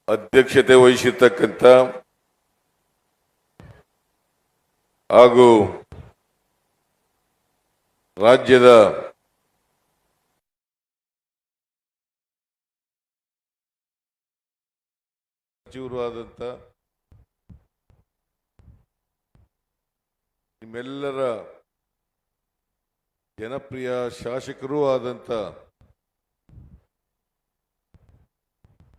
ಅಧ್ಯಕ್ಷತೆ ವಹಿಸಿರ್ತಕ್ಕಂಥ ಹಾಗೂ ರಾಜ್ಯದ ಸಚಿವರು ಆದಂಥ ನಿಮ್ಮೆಲ್ಲರ ಜನಪ್ರಿಯ ಶಾಸಕರೂ ಆದಂಥ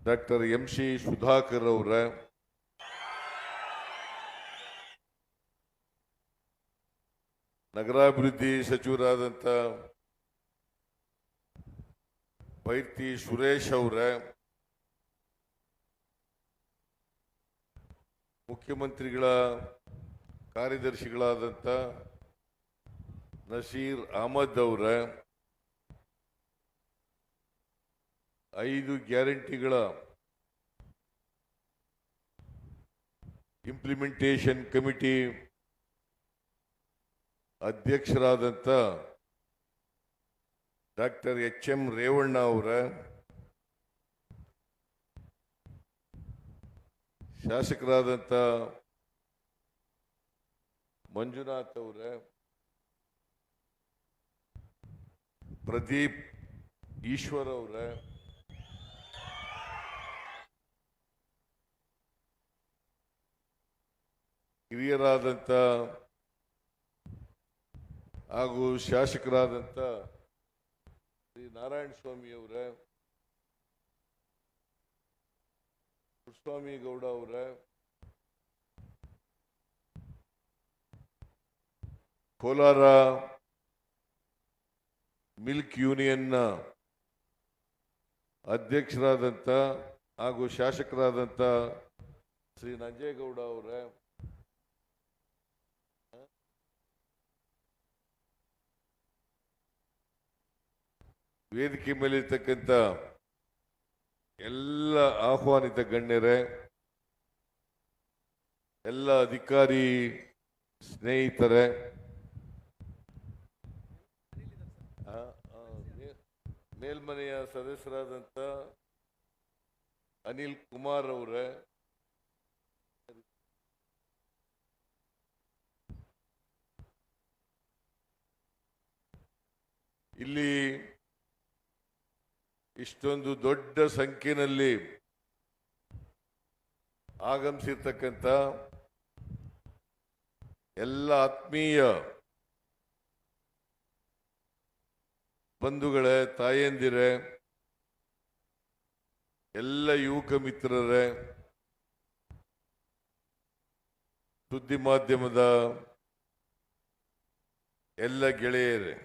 ಡಾಕ್ಟರ್ ಎಂ.ಸಿ. ಸುಧಾಕರ್ ಅವರ ನಗರಾಭಿವೃದ್ಧಿ ಸಚಿವರಾದಂಥ ಬೈರ್ತಿ ಸುರೇಶ್ ಅವರ ಮುಖ್ಯಮಂತ್ರಿಗಳ ಕಾರ್ಯದರ್ಶಿಗಳಾದಂಥ ನಸೀರ್ ಅಹಮದ್ ಅವರ 5 ಗ್ಯಾರಂಟಿಗಳ ಇಂಪ್ಲಿಮೆಂಟೇಷನ್ ಕಮಿಟಿ ಅಧ್ಯಕ್ಷರಾದಂಥ ಡಾಕ್ಟರ್ ಎಚ್.ಎಂ. ರೇವಣ್ಣ ಅವರ ಶಾಸಕರಾದಂಥ ಮಂಜುನಾಥ್ ಅವರ ಪ್ರದೀಪ್ ಈಶ್ವರ್ ಅವರ ಹಿರಿಯರಾದಂಥ ಹಾಗೂ ಶಾಸಕರಾದಂಥ ಶ್ರೀ ನಾರಾಯಣ ಸ್ವಾಮಿ ಅವರ ಸ್ವಾಮಿ ಗೌಡ ಅವರ ಕೋಲಾರ ಮಿಲ್ಕ್ ಯೂನಿಯನ್ನ ಅಧ್ಯಕ್ಷರಾದಂಥ ಹಾಗೂ ಶಾಸಕರಾದಂಥ ಶ್ರೀ ನಂಜೇಗೌಡ ಅವರ ವೇದಿಕೆ ಮೇಲಿರ್ತಕ್ಕಂಥ ಎಲ್ಲ ಆಹ್ವಾನಿತ ಗಣ್ಯರೇ, ಎಲ್ಲ ಅಧಿಕಾರಿ ಸ್ನೇಹಿತರೆ, ಮೇಲ್ಮನೆಯ ಸದಸ್ಯರಾದಂಥ ಅನಿಲ್ ಕುಮಾರ್ ಅವರೇ, ಇಲ್ಲಿ ಇಷ್ಟೊಂದು ದೊಡ್ಡ ಸಂಖ್ಯೆಯಲ್ಲಿ ಆಗಮಿಸಿರ್ತಕ್ಕಂಥ ಎಲ್ಲ ಆತ್ಮೀಯ ಬಂಧುಗಳೇ, ತಾಯಂದಿರೇ, ಎಲ್ಲ ಯುವಕ ಮಿತ್ರರೇ, ಸುದ್ದಿ ಮಾಧ್ಯಮದ ಎಲ್ಲ ಗೆಳೆಯರೇ,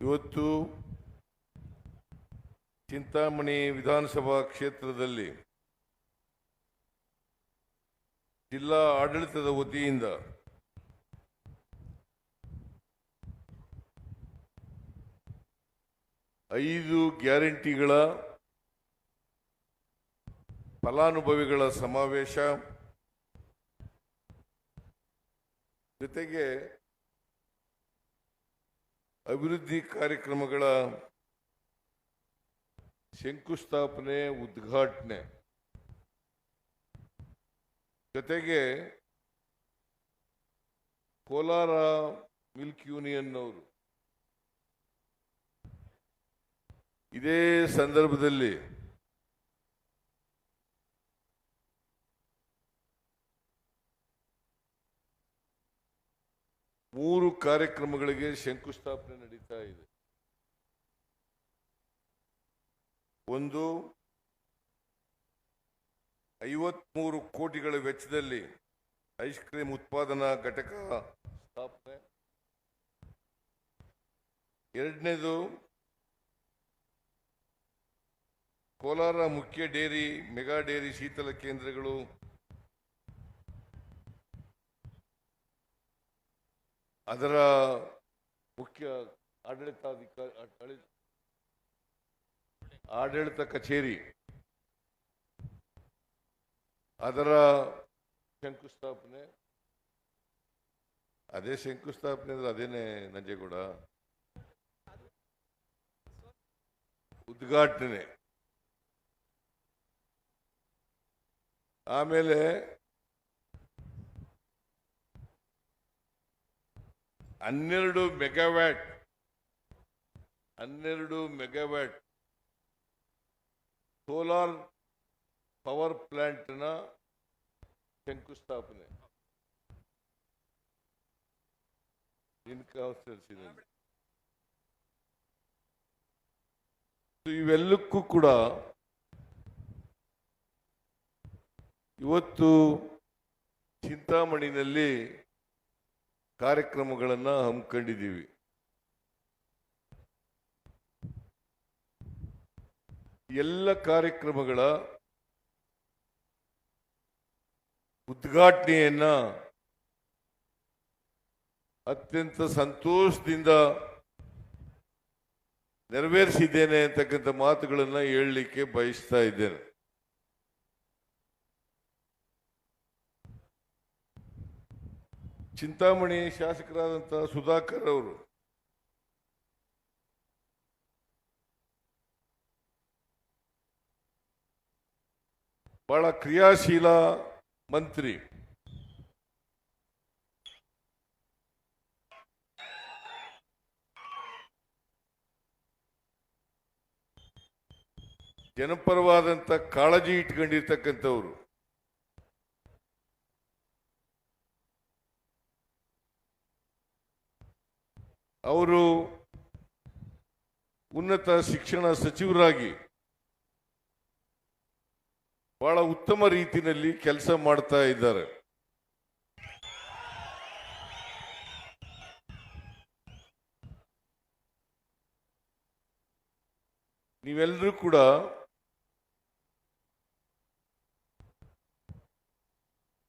ಇವತ್ತು ಚಿಂತಾಮಣಿ ವಿಧಾನಸಭಾ ಕ್ಷೇತ್ರದಲ್ಲಿ ಜಿಲ್ಲಾ ಆಡಳಿತದ ವತಿಯಿಂದ ಐದು ಗ್ಯಾರಂಟಿಗಳ ಫಲಾನುಭವಿಗಳ ಸಮಾವೇಶ, ಜೊತೆಗೆ ಅಭಿವೃದ್ಧಿ ಕಾರ್ಯಕ್ರಮಗಳ ಶಂಕುಸ್ಥಾಪನೆ, ಉದ್ಘಾಟನೆ, ಜೊತೆಗೆ ಕೋಲಾರ ಮಿಲ್ಕ್ ಯೂನಿಯನ್ ಅವರು ಇದೇ ಸಂದರ್ಭದಲ್ಲಿ ಮೂರು ಕಾರ್ಯಕ್ರಮಗಳಿಗೆ ಶಂಕುಸ್ಥಾಪನೆ ನಡೀತಾ ಇದೆ. ಒಂದು 53 ಕೋಟಿಗಳ ವೆಚ್ಚದಲ್ಲಿ ಐಸ್ ಕ್ರೀಮ್ ಉತ್ಪಾದನಾ ಘಟಕ ಸ್ಥಾಪನೆ. ಎರಡನೇದು ಕೋಲಾರ ಮುಖ್ಯ ಡೇರಿ, ಮೆಗಾ ಡೇರಿ ಶೀತಲ ಕೇಂದ್ರಗಳು, ಅದರ ಮುಖ್ಯ ಆಡಳಿತ ಕಚೇರಿ, ಅದರ ಶಂಕುಸ್ಥಾಪನೆ. ಅದೇ ಶಂಕುಸ್ಥಾಪನೆ ಅಂದ್ರೆ ಅದೇನೆ ನಂಜೇಗೌಡ. ಉದ್ಘಾಟನೆ, ಆಮೇಲೆ 12 ಮೆಗಾವ್ಯಾಟ್ ಸೋಲಾರ್ ಪವರ್ ಪ್ಲಾಂಟ್ನ ಶಂಕುಸ್ಥಾಪನೆ ಇವೆಲ್ಲಕ್ಕೂ ಕೂಡ ಇವತ್ತು ಚಿಂತಾಮಣಿನಲ್ಲಿ ಕಾರ್ಯಕ್ರಮಗಳನ್ನು ಹಮ್ಮಿಕೊಂಡಿದ್ದೀವಿ. ಎಲ್ಲ ಕಾರ್ಯಕ್ರಮಗಳ ಉದ್ಘಾಟನೆಯನ್ನ ಅತ್ಯಂತ ಸಂತೋಷದಿಂದ ನೆರವೇರಿಸಿದ್ದೇನೆ ಅಂತಕ್ಕಂಥ ಮಾತುಗಳನ್ನು ಹೇಳಲಿಕ್ಕೆ ಬಯಸ್ತಾ ಇದ್ದೇನೆ. ಚಿಂತಾಮಣಿ ಶಾಸಕರಾದಂತಹ ಸುಧಾಕರ್ ಅವರು ಬಹಳ ಕ್ರಿಯಾಶೀಲ ಮಂತ್ರಿ. ಜನಪರವಾದಂತ ಕಾಳಜಿ ಇಟ್ಕೊಂಡಿರ್ತಕ್ಕಂಥವ್ರು. ಅವರು ಉನ್ನತ ಶಿಕ್ಷಣ ಸಚಿವರಾಗಿ ಬಹಳ ಉತ್ತಮ ರೀತಿಯಲ್ಲಿ ಕೆಲಸ ಮಾಡ್ತಾ ಇದ್ದಾರೆ. ನೀವೆಲ್ಲರೂ ಕೂಡ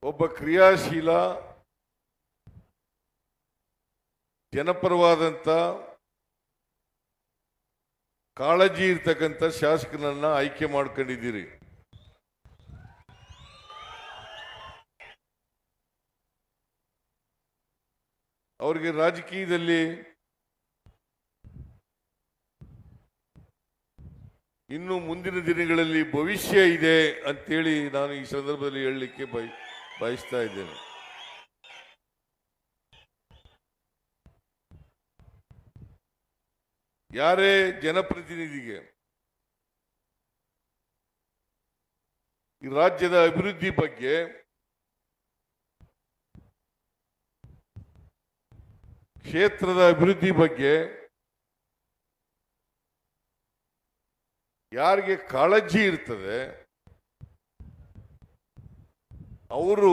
ಒಬ್ಬ ಕ್ರಿಯಾಶೀಲ ಜನಪರವಾದಂತ ಕಾಳಜಿ ಇರ್ತಕ್ಕಂಥ ಶಾಸಕನನ್ನ ಆಯ್ಕೆ ಮಾಡ್ಕೊಂಡಿದ್ದೀರಿ. ಅವರಿಗೆ ರಾಜಕೀಯದಲ್ಲಿ ಇನ್ನು ಮುಂದಿನ ದಿನಗಳಲ್ಲಿ ಭವಿಷ್ಯ ಇದೆ ಅಂತೇಳಿ ನಾನು ಈ ಸಂದರ್ಭದಲ್ಲಿ ಹೇಳಲಿಕ್ಕೆ ಬಯಸ್ತಾ ಇದ್ದೇನೆ. ಯಾರೇ ಜನಪ್ರತಿನಿಧಿಗೆ ಈ ರಾಜ್ಯದ ಅಭಿವೃದ್ಧಿ ಬಗ್ಗೆ ಕ್ಷೇತ್ರದ ಅಭಿವೃದ್ಧಿ ಬಗ್ಗೆ ಯಾರಿಗೆ ಕಾಳಜಿ ಇರ್ತದೆ ಅವರು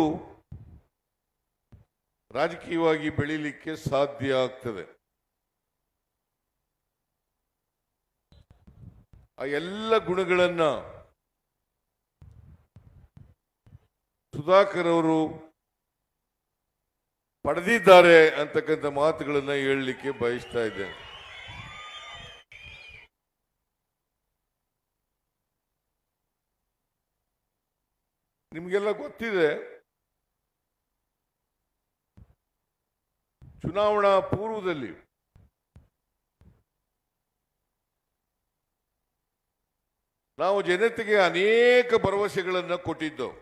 ರಾಜಕೀಯವಾಗಿ ಬೆಳೀಲಿಕ್ಕೆ ಸಾಧ್ಯ ಆಗ್ತದೆ. ಆ ಎಲ್ಲ ಗುಣಗಳನ್ನ ಸುಧಾಕರ್ ಅವರು ಪಡೆದಿದ್ದಾರೆ ಅಂತಕ್ಕಂಥ ಮಾತುಗಳನ್ನ ಹೇಳಲಿಕ್ಕೆ ಬಯಸ್ತಾ ಇದ್ದೇನೆ. ನಿಮಗೆಲ್ಲ ಗೊತ್ತಿದೆ, ಚುನಾವಣಾ ಪೂರ್ವದಲ್ಲಿ ನಾವು ಜನತೆಗೆ ಅನೇಕ ಭರವಸೆಗಳನ್ನು ಕೊಟ್ಟಿದ್ದೆವು.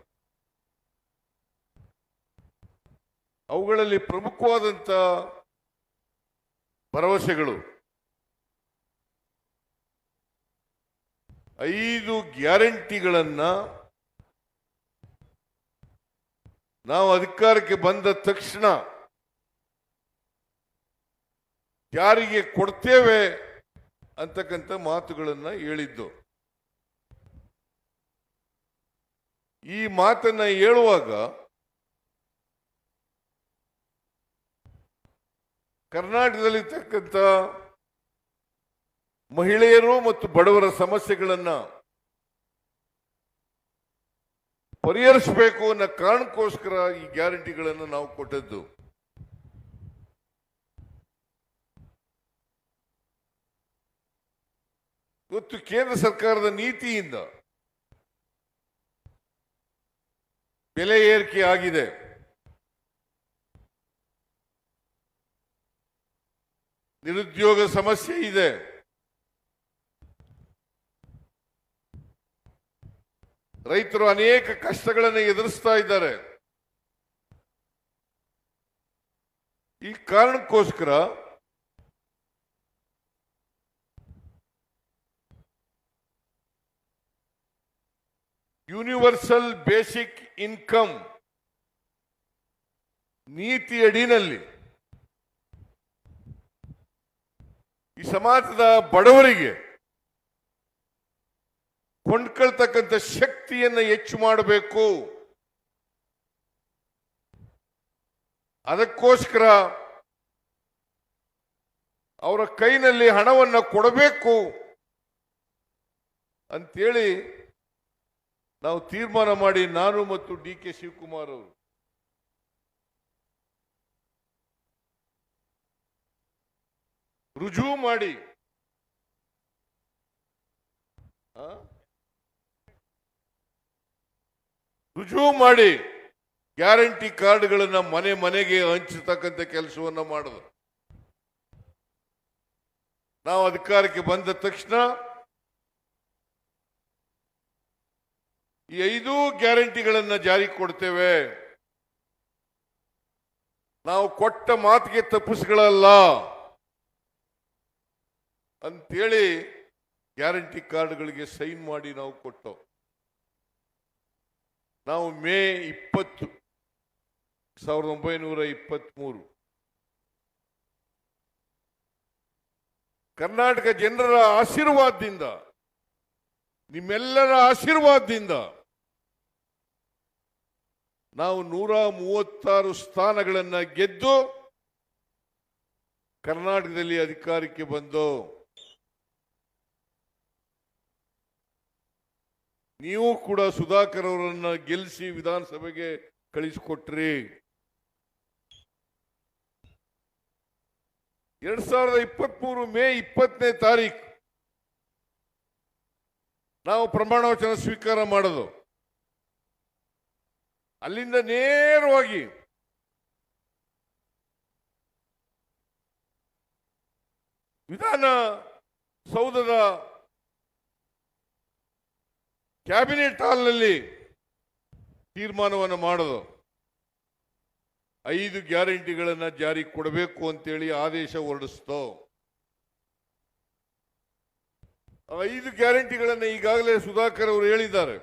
ಅವುಗಳಲ್ಲಿ ಪ್ರಮುಖವಾದಂತ ಭರವಸೆಗಳು 5 ಗ್ಯಾರಂಟಿಗಳನ್ನ ನಾವು ಅಧಿಕಾರಕ್ಕೆ ಬಂದ ತಕ್ಷಣ ಯಾರಿಗೆ ಕೊಡ್ತೇವೆ ಅಂತಕ್ಕಂಥ ಮಾತುಗಳನ್ನ ಹೇಳಿದ್ದು. ಈ ಮಾತನ್ನ ಹೇಳುವಾಗ ಕರ್ನಾಟಕದಲ್ಲಿರ್ತಕ್ಕಂಥ ಮಹಿಳೆಯರು ಮತ್ತು ಬಡವರ ಸಮಸ್ಯೆಗಳನ್ನ ಪರಿಹರಿಸಬೇಕು ಅನ್ನೋ ಕಾರಣಕ್ಕೋಸ್ಕರ ಈ ಗ್ಯಾರಂಟಿಗಳನ್ನು ನಾವು ಕೊಟ್ಟದ್ದು. ಇವತ್ತು ಕೇಂದ್ರ ಸರ್ಕಾರದ ನೀತಿಯಿಂದ ಬೆಲೆ ಏರಿಕೆ ಆಗಿದೆ. ನಿರುದ್ಯೋಗ ಸಮಸ್ಯೆ ಇದೆ. ರೈತರು ಅನೇಕ ಕಷ್ಟಗಳನ್ನು ಎದುರಿಸ್ತಾ ಇದ್ದಾರೆ. ಈ ಕಾರಣಕ್ಕೋಸ್ಕರ ಯೂನಿವರ್ಸಲ್ ಬೇಸಿಕ್ ಇನ್ಕಮ್ ನೀತಿ ಅಡಿನಲ್ಲಿ ಈ ಸಮಾಜದ ಬಡವರಿಗೆ ಕೊಂಡ್ಕೊಳ್ತಕ್ಕಂಥ ಶಕ್ತಿಯನ್ನು ಹೆಚ್ಚು ಮಾಡಬೇಕು. ಅದಕ್ಕೋಸ್ಕರ ಅವರ ಕೈನಲ್ಲಿ ಹಣವನ್ನು ಕೊಡಬೇಕು ಅಂತೇಳಿ ನಾವು ತೀರ್ಮಾನ ಮಾಡಿ ನಾನು ಮತ್ತು ಡಿ.ಕೆ. ಶಿವಕುಮಾರ್ ಅವರು ರುಜುವು ಮಾಡಿ ಗ್ಯಾರಂಟಿ ಕಾರ್ಡ್ಗಳನ್ನ ಮನೆ ಮನೆಗೆ ಹಂಚತಕ್ಕಂಥ ಕೆಲಸವನ್ನ ಮಾಡಿದ್ರು. ನಾವು ಅಧಿಕಾರಕ್ಕೆ ಬಂದ ತಕ್ಷಣ ಈ 5 ಗ್ಯಾರಂಟಿಗಳನ್ನ ಜಾರಿ ಕೊಡ್ತೇವೆ. ನಾವು ಕೊಟ್ಟ ಮಾತಿಗೆ ತಪ್ಪಿಸ್ಗಳಲ್ಲ ಅಂತೇಳಿ ಗ್ಯಾರಂಟಿ ಕಾರ್ಡ್ಗಳಿಗೆ ಸೈನ್ ಮಾಡಿ ನಾವು ಕೊಟ್ಟು ನಾವು ಮೇ 20, 1923 ಕರ್ನಾಟಕ ಜನರ ಆಶೀರ್ವಾದದಿಂದ, ನಿಮ್ಮೆಲ್ಲರ ಆಶೀರ್ವಾದದಿಂದ ನಾವು 136 ಸ್ಥಾನಗಳನ್ನು ಗೆದ್ದು ಕರ್ನಾಟಕದಲ್ಲಿ ಅಧಿಕಾರಕ್ಕೆ ಬಂದು ನೀವು ಕೂಡ ಸುಧಾಕರ್ ಅವರನ್ನ ಗೆಲ್ಲಿಸಿ ವಿಧಾನಸಭೆಗೆ ಕಳಿಸಿಕೊಟ್ರಿ. 2023 ಮೇ 20ನೇ ತಾರೀಕು ನಾವು ಪ್ರಮಾಣ ವಚನ ಸ್ವೀಕಾರ ಮಾಡೋದು. ಅಲ್ಲಿಂದ ನೇರವಾಗಿ ವಿಧಾನಸೌಧದ ಕ್ಯಾಬಿನೆಟ್ ಹಾಲ್ನಲ್ಲಿ ತೀರ್ಮಾನವನ್ನು ಮಾಡೋದು. 5 ಗ್ಯಾರಂಟಿಗಳನ್ನು ಜಾರಿ ಕೊಡಬೇಕು ಅಂತೇಳಿ ಆದೇಶ ಹೊರಡಿಸ್ತು. 5 ಗ್ಯಾರಂಟಿಗಳನ್ನು ಈಗಾಗಲೇ ಸುಧಾಕರ್ ಅವರು ಹೇಳಿದ್ದಾರೆ.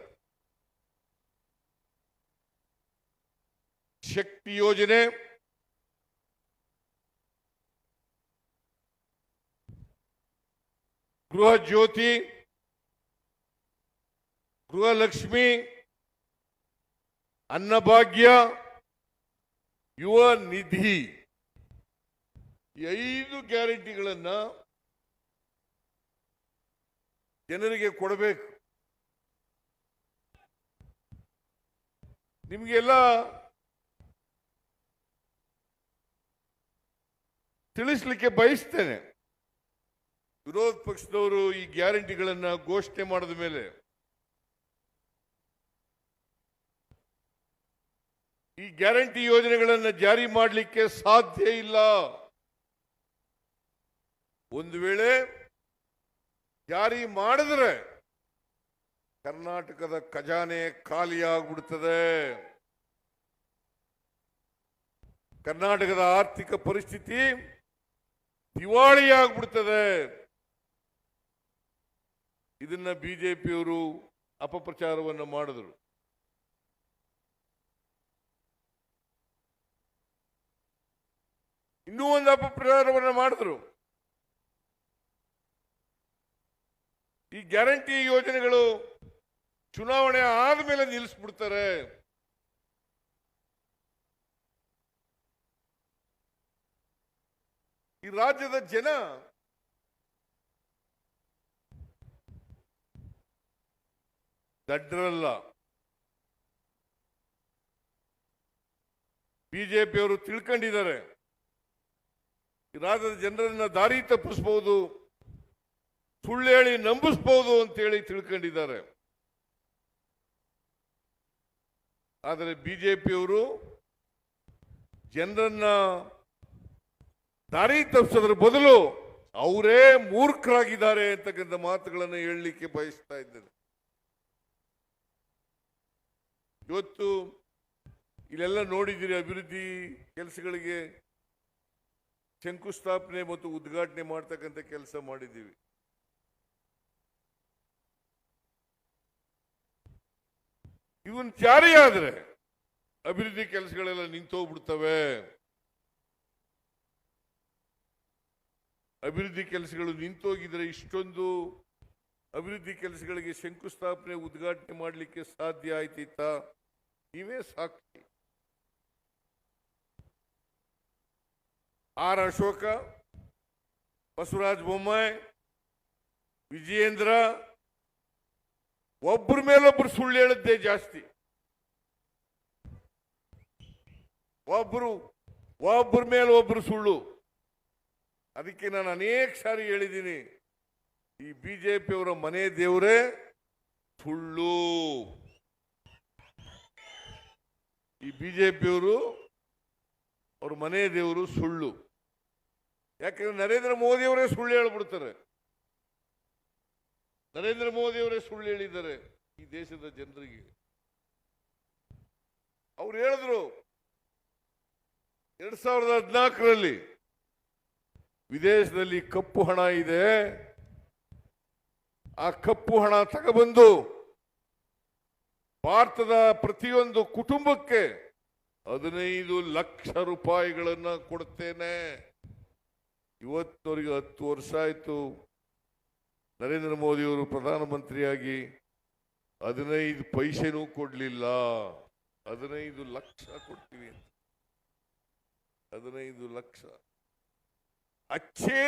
ಶಕ್ತಿ ಯೋಜನೆ, ಗೃಹ ಜ್ಯೋತಿ, ಗೃಹಲಕ್ಷ್ಮಿ, ಅನ್ನಭಾಗ್ಯ, ಯುವ ನಿಧಿ, ಈ 5 ಗ್ಯಾರಂಟಿಗಳನ್ನ ಜನರಿಗೆ ಕೊಡಬೇಕು. ನಿಮಗೆಲ್ಲ ತಿಳಿಸ್ಲಿಕ್ಕೆ ಬಯಸ್ತೇನೆ. ವಿರೋಧ ಪಕ್ಷದವರು ಈ ಗ್ಯಾರಂಟಿಗಳನ್ನ ಘೋಷಣೆ ಮಾಡಿದ ಮೇಲೆ ಈ ಗ್ಯಾರಂಟಿ ಯೋಜನೆಗಳನ್ನು ಜಾರಿ ಮಾಡಲಿಕ್ಕೆ ಸಾಧ್ಯ ಇಲ್ಲ. ಒಂದು ವೇಳೆ ಜಾರಿ ಮಾಡಿದ್ರೆ ಕರ್ನಾಟಕದ ಖಜಾನೆ ಖಾಲಿಯಾಗ್ಬಿಡ್ತದೆ. ಕರ್ನಾಟಕದ ಆರ್ಥಿಕ ಪರಿಸ್ಥಿತಿ ದಿವಾಳಿಯಾಗ್ಬಿಡ್ತದೆ. ಇದನ್ನ ಬಿಜೆಪಿಯವರು ಅಪಪ್ರಚಾರವನ್ನು ಮಾಡಿದ್ರು. ಇನ್ನೂ ಒಂದು ಅಪಪ್ರಚಾರವನ್ನು ಮಾಡಿದ್ರು. ಈ ಗ್ಯಾರಂಟಿ ಯೋಜನೆಗಳು ಚುನಾವಣೆ ಆದ್ಮೇಲೆ ನಿಲ್ಲಿಸ್ಬಿಡ್ತಾರೆ. ಈ ರಾಜ್ಯದ ಜನ ದಡ್ಡರಲ್ಲ. ಬಿಜೆಪಿಯವರು ತಿಳ್ಕೊಂಡಿದ್ದಾರೆ ಈ ರಾಜ್ಯದ ಜನರನ್ನ ದಾರಿ ತಪ್ಪಿಸಬಹುದು, ಸುಳ್ಳು ಹೇಳಿ ನಂಬಿಸಬಹುದು ಅಂತೇಳಿ ತಿಳ್ಕೊಂಡಿದ್ದಾರೆ. ಆದರೆ ಬಿಜೆಪಿಯವರು ಜನರನ್ನ ದಾರಿ ತಪ್ಪಿಸೋದ್ರ ಬದಲು ಅವರೇ ಮೂರ್ಖರಾಗಿದ್ದಾರೆ ಅಂತಕ್ಕಂಥ ಮಾತುಗಳನ್ನು ಹೇಳಲಿಕ್ಕೆ ಬಯಸ್ತಾ ಇದ್ದೇನೆ. ಇವತ್ತು ಇಲ್ಲೆಲ್ಲ ನೋಡಿದ್ದೀರಿ, ಅಭಿವೃದ್ಧಿ ಕೆಲಸಗಳಿಗೆ ಶಂಕುಸ್ಥಾಪನೆ ಮತ್ತು ಉದ್ಘಾಟನೆ ಮಾಡ್ತಕ್ಕಂಥ ಕೆಲಸ ಮಾಡಿದ್ದೀವಿ. ಇವನ್ ಜಾರಿಯಾದ್ರೆ ಅಭಿವೃದ್ಧಿ ಕೆಲಸಗಳೆಲ್ಲ ನಿಂತೋಗ್ಬಿಡ್ತವೆ. ಅಭಿವೃದ್ಧಿ ಕೆಲಸಗಳು ನಿಂತೋಗಿದ್ರೆ ಇಷ್ಟೊಂದು ಅಭಿವೃದ್ಧಿ ಕೆಲಸಗಳಿಗೆ ಶಂಕುಸ್ಥಾಪನೆ ಉದ್ಘಾಟನೆ ಮಾಡಲಿಕ್ಕೆ ಸಾಧ್ಯ ಆಯ್ತಿತ್ತ? ನೀವೇ ಸಾಕ್ಷಿ. ಆರ್ ಅಶೋಕ, ಬಸವರಾಜ ಬೊಮ್ಮಾಯಿ, ವಿಜಯೇಂದ್ರ ಒಬ್ಬರ ಮೇಲೊಬ್ರು ಸುಳ್ಳು ಹೇಳಿದ್ದೇ ಜಾಸ್ತಿ. ಒಬ್ಬರ ಮೇಲೆ ಒಬ್ರು ಸುಳ್ಳು. ಅದಕ್ಕೆ ನಾನು ಅನೇಕ ಸಾರಿ ಹೇಳಿದ್ದೀನಿ, ಈ ಬಿಜೆಪಿಯವರ ಮನೆ ದೇವರೇ ಸುಳ್ಳು. ಈ ಬಿಜೆಪಿಯವರು ಅವ್ರ ಮನೆ ದೇವರು ಸುಳ್ಳು. ಯಾಕಂದ್ರೆ ನರೇಂದ್ರ ಮೋದಿಯವರೇ ಸುಳ್ಳು ಹೇಳ್ಬಿಡ್ತಾರೆ. ನರೇಂದ್ರ ಮೋದಿಯವರೇ ಸುಳ್ಳು ಹೇಳಿದ್ದಾರೆ ಈ ದೇಶದ ಜನರಿಗೆ. ಅವ್ರು ಹೇಳಿದ್ರು 2014ರಲ್ಲಿ ವಿದೇಶದಲ್ಲಿ ಕಪ್ಪು ಹಣ ಇದೆ, ಆ ಕಪ್ಪು ಹಣ ತಗೊಬಂದು ಭಾರತದ ಪ್ರತಿಯೊಂದು ಕುಟುಂಬಕ್ಕೆ 15 ಲಕ್ಷ ರೂಪಾಯಿಗಳನ್ನ ಕೊಡ್ತೇನೆ. ಇವತ್ತವರಿಗೆ 10 ವರ್ಷ ಆಯ್ತು ನರೇಂದ್ರ ಮೋದಿಯವರು ಪ್ರಧಾನಮಂತ್ರಿಯಾಗಿ, 15 ಪೈಸೆನೂ ಕೊಡ್ಲಿಲ್ಲ. 15 ಲಕ್ಷ ಕೊಡ್ತೀವಿ ಅಂತ. 15 ಲಕ್ಷ ಅಚ್ಚೇ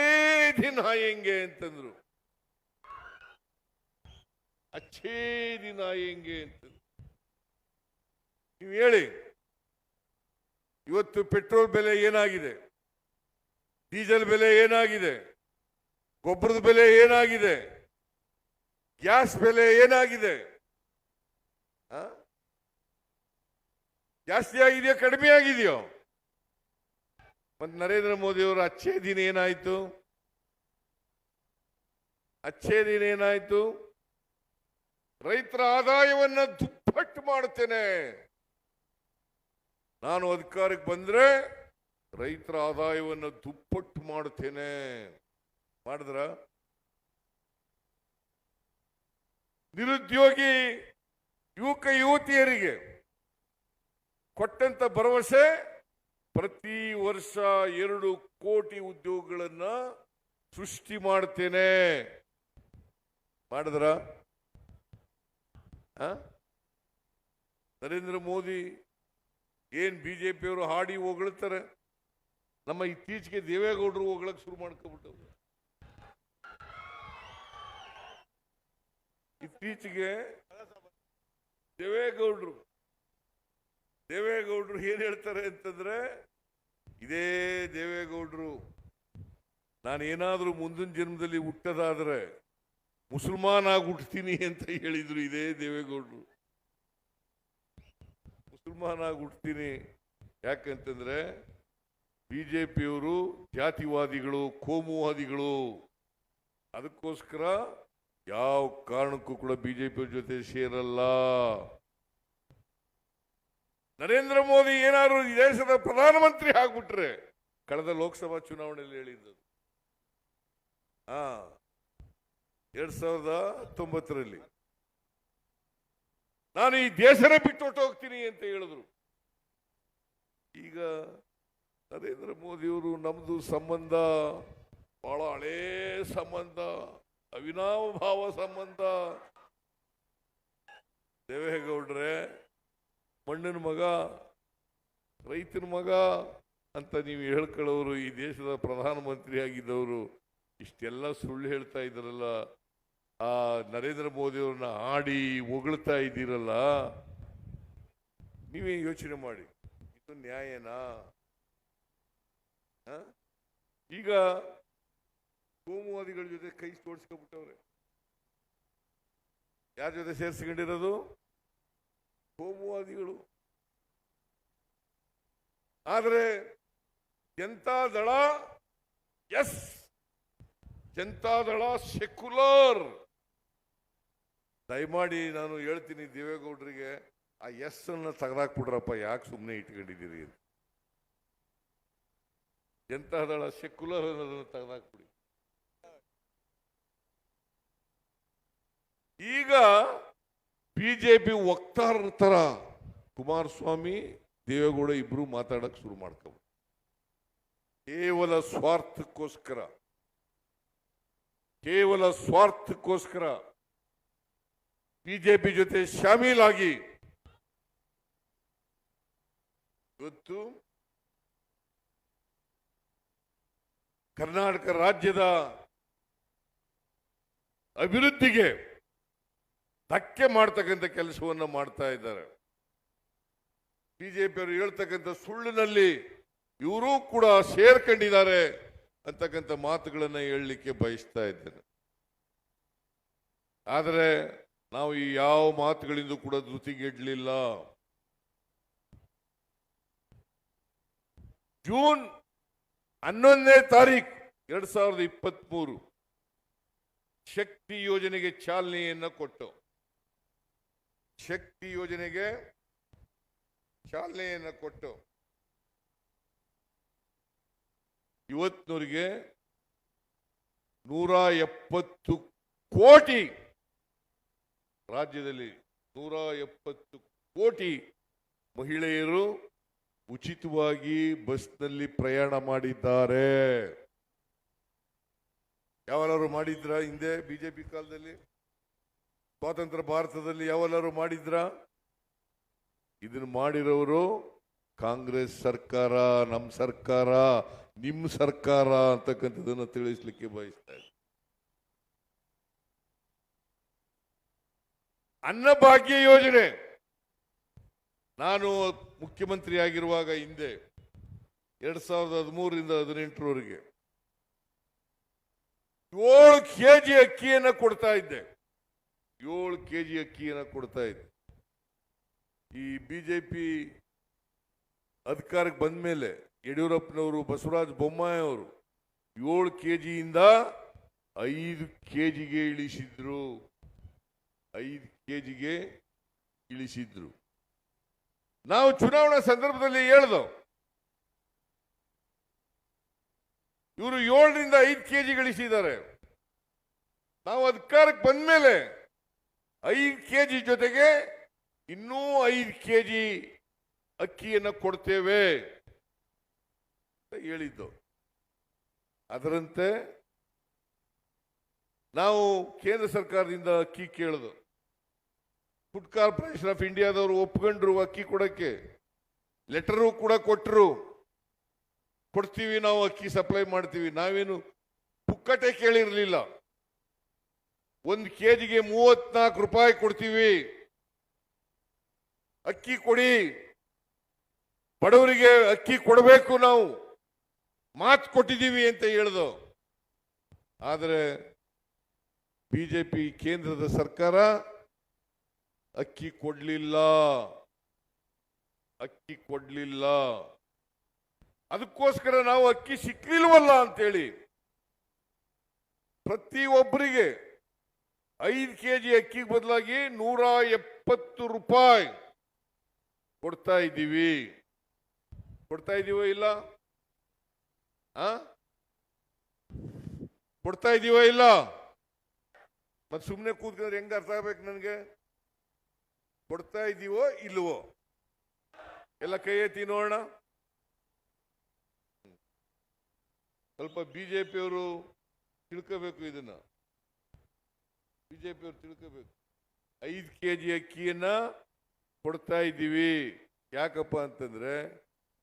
ದಿನ ಆಯಂಗೆ ಅಂತಂದ್ರು. ಅಚ್ಚೇ ದಿನ ಆಯಂಗೆ ಅಂತಂದ್ರು. ನೀವು ಹೇಳಿ, ಇವತ್ತು ಪೆಟ್ರೋಲ್ ಬೆಲೆ ಏನಾಗಿದೆ, ಡೀಸೆಲ್ ಬೆಲೆ ಏನಾಗಿದೆ, ಗೊಬ್ಬರದ ಬೆಲೆ ಏನಾಗಿದೆ, ಗ್ಯಾಸ್ ಬೆಲೆ ಏನಾಗಿದೆ? ಜಾಸ್ತಿ ಆಗಿದೆಯೋ ಕಡಿಮೆ ಆಗಿದೆಯೋ? ಮತ್ತೆ ನರೇಂದ್ರ ಮೋದಿ ಅವರ ಅಚ್ಚೇ ದಿನ ಏನಾಯ್ತು? ಅಚ್ಚೇ ದಿನ ಏನಾಯ್ತು? ರೈತರ ಆದಾಯವನ್ನ ದುಪ್ಪಟ್ಟು ಮಾಡುತ್ತೇನೆ, ನಾನು ಅಧಿಕಾರಕ್ಕೆ ಬಂದ್ರೆ ರೈತರ ಆದಾಯವನ್ನು ದುಪ್ಪಟ್ಟು ಮಾಡುತ್ತೇನೆ. ಮಾಡಿದ್ರ? ನಿರುದ್ಯೋಗಿ ಯುವಕ ಯುವತಿಯರಿಗೆ ಕೊಟ್ಟಂತ ಭರವಸೆ ಪ್ರತಿ ವರ್ಷ 2 ಕೋಟಿ ಉದ್ಯೋಗಗಳನ್ನ ಸೃಷ್ಟಿ ಮಾಡ್ತೇನೆ. ಮಾಡಿದ್ರ? ನರೇಂದ್ರ ಮೋದಿ ಏನ್ ಬಿಜೆಪಿಯವರು ಹಾಡಿ ಹೊಗಳ್ತಾರೆ, ನಮ್ಮ ಇತ್ತೀಚೆಗೆ ದೇವೇಗೌಡರು ಹೊಗಳಕ್ ಶುರು ಮಾಡ್ಕೊಬಿಟ್ಟರು. ಇತ್ತೀಚೆಗೆ ದೇವೇಗೌಡರು ಏನ್ ಹೇಳ್ತಾರೆ ಅಂತಂದ್ರೆ, ಇದೇ ದೇವೇಗೌಡರು ನಾನು ಏನಾದ್ರೂ ಮುಂದಿನ ಜನ್ಮದಲ್ಲಿ ಹುಟ್ಟದಾದ್ರೆ ಮುಸಲ್ಮಾನ್ ಆಗಿ ಹುಟ್ಟತೀನಿ ಅಂತ ಹೇಳಿದ್ರು. ಇದೇ ದೇವೇಗೌಡರು ಮುಸಲ್ಮಾನ್ ಆಗಿ ಹುಟ್ಟತೀನಿ. ಯಾಕಂತಂದ್ರೆ ಬಿಜೆಪಿಯವರು ಜಾತಿವಾದಿಗಳು, ಕೋಮುವಾದಿಗಳು. ಅದಕ್ಕೋಸ್ಕರ ಯಾವ ಕಾರಣಕ್ಕೂ ಕೂಡ ಬಿಜೆಪಿ ಜೊತೆ ಸೇರಲ್ಲ. ನರೇಂದ್ರ ಮೋದಿ ಏನಾದ್ರು ಈ ದೇಶದ ಪ್ರಧಾನಮಂತ್ರಿ ಆಗ್ಬಿಟ್ರೆ, ಕಳೆದ ಲೋಕಸಭಾ ಚುನಾವಣೆಯಲ್ಲಿ ಹೇಳಿದ್ದು 2019ರಲ್ಲಿ ನಾನು ಈ ದೇಶನೇ ಬಿಟ್ಟು ಹೋಗ್ತೀನಿ ಅಂತ ಹೇಳಿದ್ರು. ಈಗ ನರೇಂದ್ರ ಮೋದಿಯವರು ನಮ್ದು ಸಂಬಂಧ ಬಹಳ ಹಳೇ ಸಂಬಂಧ, ಅವಿನಾಭಾವ ಸಂಬಂಧ. ದೇವೇಗೌಡ್ರೆ ಮಣ್ಣಿನ ಮಗ, ರೈತನ ಮಗ ಅಂತ ನೀವು ಹೇಳ್ಕೊಳ್ಳೋರು, ಈ ದೇಶದ ಪ್ರಧಾನಮಂತ್ರಿ ಆಗಿದ್ದವರು ಇಷ್ಟೆಲ್ಲ ಸುಳ್ಳು ಹೇಳ್ತಾ ಇದ್ದಾರಲ್ಲ, ಆ ನರೇಂದ್ರ ಮೋದಿ ಅವ್ರನ್ನ ಆಡಿ ಹೊಗಳ್ತಾ ಇದ್ದೀರಲ್ಲ, ನೀವೇ ಯೋಚನೆ ಮಾಡಿ, ಇದು ನ್ಯಾಯನಾ? ಈಗ ಕೋಮುವಾದಿಗಳ ಜೊತೆ ಕೈ ತೋಡಿಸ್ಕೊಂಡ್ಬಿಟ್ಟವ್ರೆ. ಯಾರ ಜೊತೆ ಸೇರಿಸ್ಕೊಂಡಿರೋದು? ಕೋಮುವಾದಿಗಳು. ಆದರೆ ಜನತಾದಳ, ಎಸ್ ಜನತಾದಳ ಸೆಕ್ಯುಲರ್. ದಯಮಾಡಿ ನಾನು ಹೇಳ್ತೀನಿ ದೇವೇಗೌಡರಿಗೆ, ಆ ಎಸ್ ಅನ್ನ ತೆಗೆದಾಕ್ಬಿಡ್ರಪ್ಪ, ಯಾಕೆ ಸುಮ್ಮನೆ ಇಟ್ಕೊಂಡಿದ್ದೀರಿ? ಜನತಾದಳ ಸೆಕ್ಯುಲರ್ ಅನ್ನೋದನ್ನು ತೆಗೆದಾಕ್ಬಿಡಿ. ಈಗ ಬಿಜೆಪಿ ವಕ್ತಾರರ ತರ ಕುಮಾರಸ್ವಾಮಿ ದೇವೇಗೌಡ ಇಬ್ರು ಮಾತಾಡಕ್ ಶುರು ಮಾಡ್ಕೊಂಡು ಕೇವಲ ಸ್ವಾರ್ಥಕ್ಕೋಸ್ಕರ ಬಿಜೆಪಿ ಜೊತೆ ಶಾಮೀಲಾಗಿ ಇವತ್ತು ಕರ್ನಾಟಕ ರಾಜ್ಯದ ಅಭಿವೃದ್ಧಿಗೆ ಧಕ್ಕೆ ಮಾಡ್ತಕ್ಕಂಥ ಕೆಲಸವನ್ನ ಮಾಡ್ತಾ ಇದ್ದಾರೆ. ಬಿಜೆಪಿಯವರು ಹೇಳ್ತಕ್ಕಂಥ ಸುಳ್ಳಿನಲ್ಲಿ ಇವರು ಕೂಡ ಸೇರ್ಕೊಂಡಿದ್ದಾರೆ ಅಂತಕ್ಕಂಥ ಮಾತುಗಳನ್ನ ಹೇಳಲಿಕ್ಕೆ ಬಯಸ್ತಾ ಇದ್ದೇನೆ. ಆದರೆ ನಾವು ಈ ಯಾವ ಮಾತುಗಳಿಂದ ಕೂಡ ಧೃತಿಗೆಡಲಿಲ್ಲ. ಜೂನ್ 11ನೇ ತಾರೀಕು 2023 ಶಕ್ತಿ ಯೋಜನೆಗೆ ಚಾಲನೆಯನ್ನ ಕೊಟ್ಟು ಇವತ್ತಿನವರಿಗೆ 170 ಕೋಟಿ, ರಾಜ್ಯದಲ್ಲಿ 170 ಕೋಟಿ ಮಹಿಳೆಯರು ಉಚಿತವಾಗಿ ಬಸ್ನಲ್ಲಿ ಪ್ರಯಾಣ ಮಾಡಿದ್ದಾರೆ. ಯಾವೆಲ್ಲರೂ ಮಾಡಿದ್ರ? ಹಿಂದೆ ಬಿಜೆಪಿ ಕಾಲದಲ್ಲಿ, ಸ್ವಾತಂತ್ರ್ಯ ಭಾರತದಲ್ಲಿ ಯಾವೆಲ್ಲರೂ ಮಾಡಿದ್ರ? ಇದನ್ನು ಮಾಡಿರೋರು ಕಾಂಗ್ರೆಸ್ ಸರ್ಕಾರ, ನಮ್ಮ ಸರ್ಕಾರ, ನಿಮ್ಮ ಸರ್ಕಾರ ಅಂತಕ್ಕಂಥದನ್ನು ತಿಳಿಸ್ಲಿಕ್ಕೆ ಬಯಸ್ತಾ ಇದೆ. ಅನ್ನಭಾಗ್ಯ ಯೋಜನೆ ನಾನು ಮುಖ್ಯಮಂತ್ರಿ ಆಗಿರುವಾಗ ಹಿಂದೆ 2013ರಿಂದ 2018ರವರೆಗೆ 7 ಕೆಜಿ ಅಕ್ಕಿಯನ್ನು ಕೊಡ್ತಾ ಇದ್ದೆ. 7 ಕೆಜಿ ಅಕ್ಕಿಯನ್ನು ಕೊಡ್ತಾ ಇದ್ದೆ. ಈ ಬಿಜೆಪಿ ಅಧಿಕಾರಕ್ಕೆ ಬಂದ ಮೇಲೆ ಯಡಿಯೂರಪ್ಪನವರು, ಬಸವರಾಜ ಬೊಮ್ಮಾಯಿ ಅವರು 7 ಕೆಜಿಯಿಂದ 5 ಕೆಜಿಗೆ ಇಳಿಸಿದ್ರು. 5 ಕೆಜಿಗೆ ಇಳಿಸಿದ್ರು. ನಾವು ಚುನಾವಣಾ ಸಂದರ್ಭದಲ್ಲಿ ಹೇಳ್ದೋ, ಇವರು 7ರಿಂದ 5 ಕೆಜಿ ಗಳಿಸಿದ್ದಾರೆ. ನಾವು ಅಧಿಕಾರಕ್ಕೆ ಬಂದ ಮೇಲೆ 5 ಕೆಜಿ ಜೊತೆಗೆ ಇನ್ನೂ 5 ಕೆಜಿ ಅಕ್ಕಿಯನ್ನು ಕೊಡ್ತೇವೆ ಅಂತ ಹೇಳಿದ್ದು. ಅದರಂತೆ ನಾವು ಕೇಂದ್ರ ಸರ್ಕಾರದಿಂದ ಅಕ್ಕಿ ಕೇಳಿದು. ಫುಡ್ ಕಾರ್ಪೊರೇಷನ್ ಆಫ್ ಇಂಡಿಯಾದವರು ಒಪ್ಕೊಂಡ್ರು ಅಕ್ಕಿ ಕೊಡಕ್ಕೆ, ಲೆಟರು ಕೂಡ ಕೊಟ್ಟರು. ಕೊಡ್ತೀವಿ, ನಾವು ಅಕ್ಕಿ ಸಪ್ಲೈ ಮಾಡ್ತೀವಿ. ನಾವೇನು ಪುಕ್ಕಟೆ ಕೇಳಿರಲಿಲ್ಲ. 1 ಕೆಜಿಗೆ 34 ರೂಪಾಯಿ ಕೊಡ್ತೀವಿ, ಅಕ್ಕಿ ಕೊಡಿ, ಬಡವರಿಗೆ ಅಕ್ಕಿ ಕೊಡಬೇಕು, ನಾವು ಮಾತು ಕೊಟ್ಟಿದ್ದೀವಿ ಅಂತ ಹೇಳ್ದು. ಆದರೆ ಬಿಜೆಪಿ ಕೇಂದ್ರದ ಸರ್ಕಾರ ಅಕ್ಕಿ ಕೊಡ್ಲಿಲ್ಲ. ಅದಕ್ಕೋಸ್ಕರ ನಾವು ಅಕ್ಕಿ ಸಿಕ್ಲಿಲ್ವಲ್ಲ ಅಂತೇಳಿ ಪ್ರತಿಯೊಬ್ಬರಿಗೆ 5 ಕೆಜಿ ಅಕ್ಕಿ ಬದಲಾಗಿ 170 ರೂಪಾಯಿ ಕೊಡ್ತಾ ಇದ್ದೀವಿ. ಕೊಡ್ತಾ ಇದೀವೋ ಇಲ್ಲ? ಕೊಡ್ತಾ ಇದೀವೋ ಇಲ್ಲ? ಮತ್ತೆ ಸುಮ್ಮನೆ ಕೂತ್ಕೊಂಡ್ರೆ ಹೆಂಗ ಅರ್ಥ ಆಗ್ಬೇಕು ನನಗೆ? ಕೊಡ್ತಾ ಇದೀವೋ ಇಲ್ವೋ? ಎಲ್ಲ ಕೈ ಎತ್ತಿ ನೋಡೋಣ. ಸ್ವಲ್ಪ ಬಿಜೆಪಿಯವರು ತಿಳ್ಕೋಬೇಕು ಇದನ್ನ. ಬಿಜೆಪಿಯವರು ತಿಳ್ಕೋಬೇಕು. 5 ಕೆಜಿ ಅಕ್ಕಿಯನ್ನ ಕೊಡ್ತಾ ಇದ್ದೀವಿ. ಯಾಕಪ್ಪ ಅಂತಂದ್ರೆ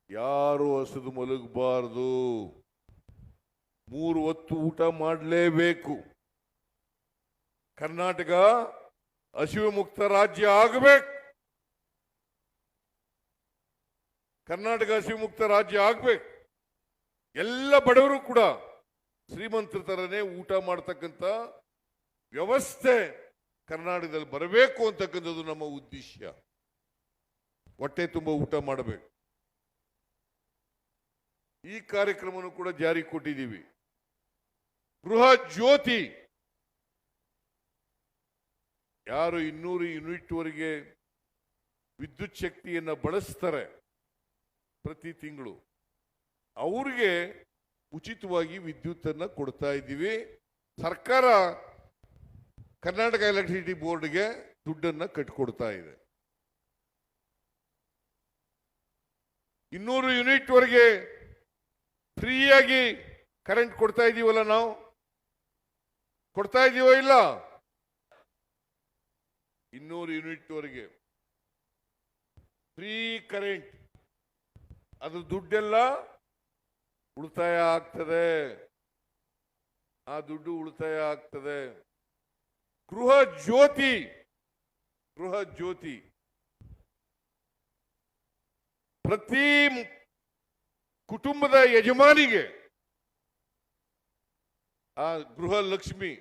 ಯಾರು ಹಸಿದು ಮಲಗಬಾರದು, 3 ಹೊತ್ತು ಊಟ ಮಾಡಲೇಬೇಕು. ಕರ್ನಾಟಕ ಹಸಿವು ಮುಕ್ತ ರಾಜ್ಯ ಆಗಬೇಕು. ಕರ್ನಾಟಕ ಹಸಿವು ಮುಕ್ತ ರಾಜ್ಯ ಆಗಬೇಕು. ಎಲ್ಲ ಬಡವರು ಕೂಡ ಶ್ರೀಮಂತರ ತರನೇ ಊಟ ಮಾಡತಕ್ಕಂಥ ವ್ಯವಸ್ಥೆ ಕರ್ನಾಟಕದಲ್ಲಿ ಬರಬೇಕು ಅಂತಕ್ಕಂಥದ್ದು ನಮ್ಮ ಉದ್ದೇಶ. ಹೊಟ್ಟೆ ತುಂಬ ಊಟ ಮಾಡಬೇಕು. ಈ ಕಾರ್ಯಕ್ರಮವನ್ನು ಕೂಡ ಜಾರಿ ಕೊಟ್ಟಿದ್ದೀವಿ. ಗೃಹ ಜ್ಯೋತಿ, ಯಾರು 200 ಯೂನಿಟ್ ವರೆಗೆ ವಿದ್ಯುತ್ ಶಕ್ತಿಯನ್ನು ಬಳಸ್ತಾರೆ ಪ್ರತಿ ತಿಂಗಳು, ಅವ್ರಿಗೆ ಉಚಿತವಾಗಿ ವಿದ್ಯುತ್ತನ್ನು ಕೊಡ್ತಾ ಇದ್ದೀವಿ. ಸರ್ಕಾರ ಕರ್ನಾಟಕ ಎಲೆಕ್ಟ್ರಿಸಿಟಿ ಬೋರ್ಡ್ಗೆ ದುಡ್ಡನ್ನು ಕಟ್ಟಿಕೊಡ್ತಾ ಇದೆ. 200 ಯೂನಿಟ್ ವರೆಗೆ ಫ್ರೀಯಾಗಿ ಕರೆಂಟ್ ಕೊಡ್ತಾ ಇದೀವಲ್ಲ, ನಾವು ಕೊಡ್ತಾ ಇದೀವೋ ಇಲ್ಲ? 200 ಯೂನಿಟ್ ವರೆಗೆ ಫ್ರೀ ಕರೆಂಟ್, ಅದು ದುಡ್ಡೆಲ್ಲ ಉಳಿತಾಯ ಆಗ್ತದೆ. ಆ ದುಡ್ಡು ಉಳಿತಾಯ ಆಗ್ತದೆ. ಗೃಹ ಜ್ಯೋತಿ ಪ್ರತಿ ಕುಟುಂಬದ ಯಜಮಾನಿಗೆ ಆ ಗೃಹಲಕ್ಷ್ಮಿ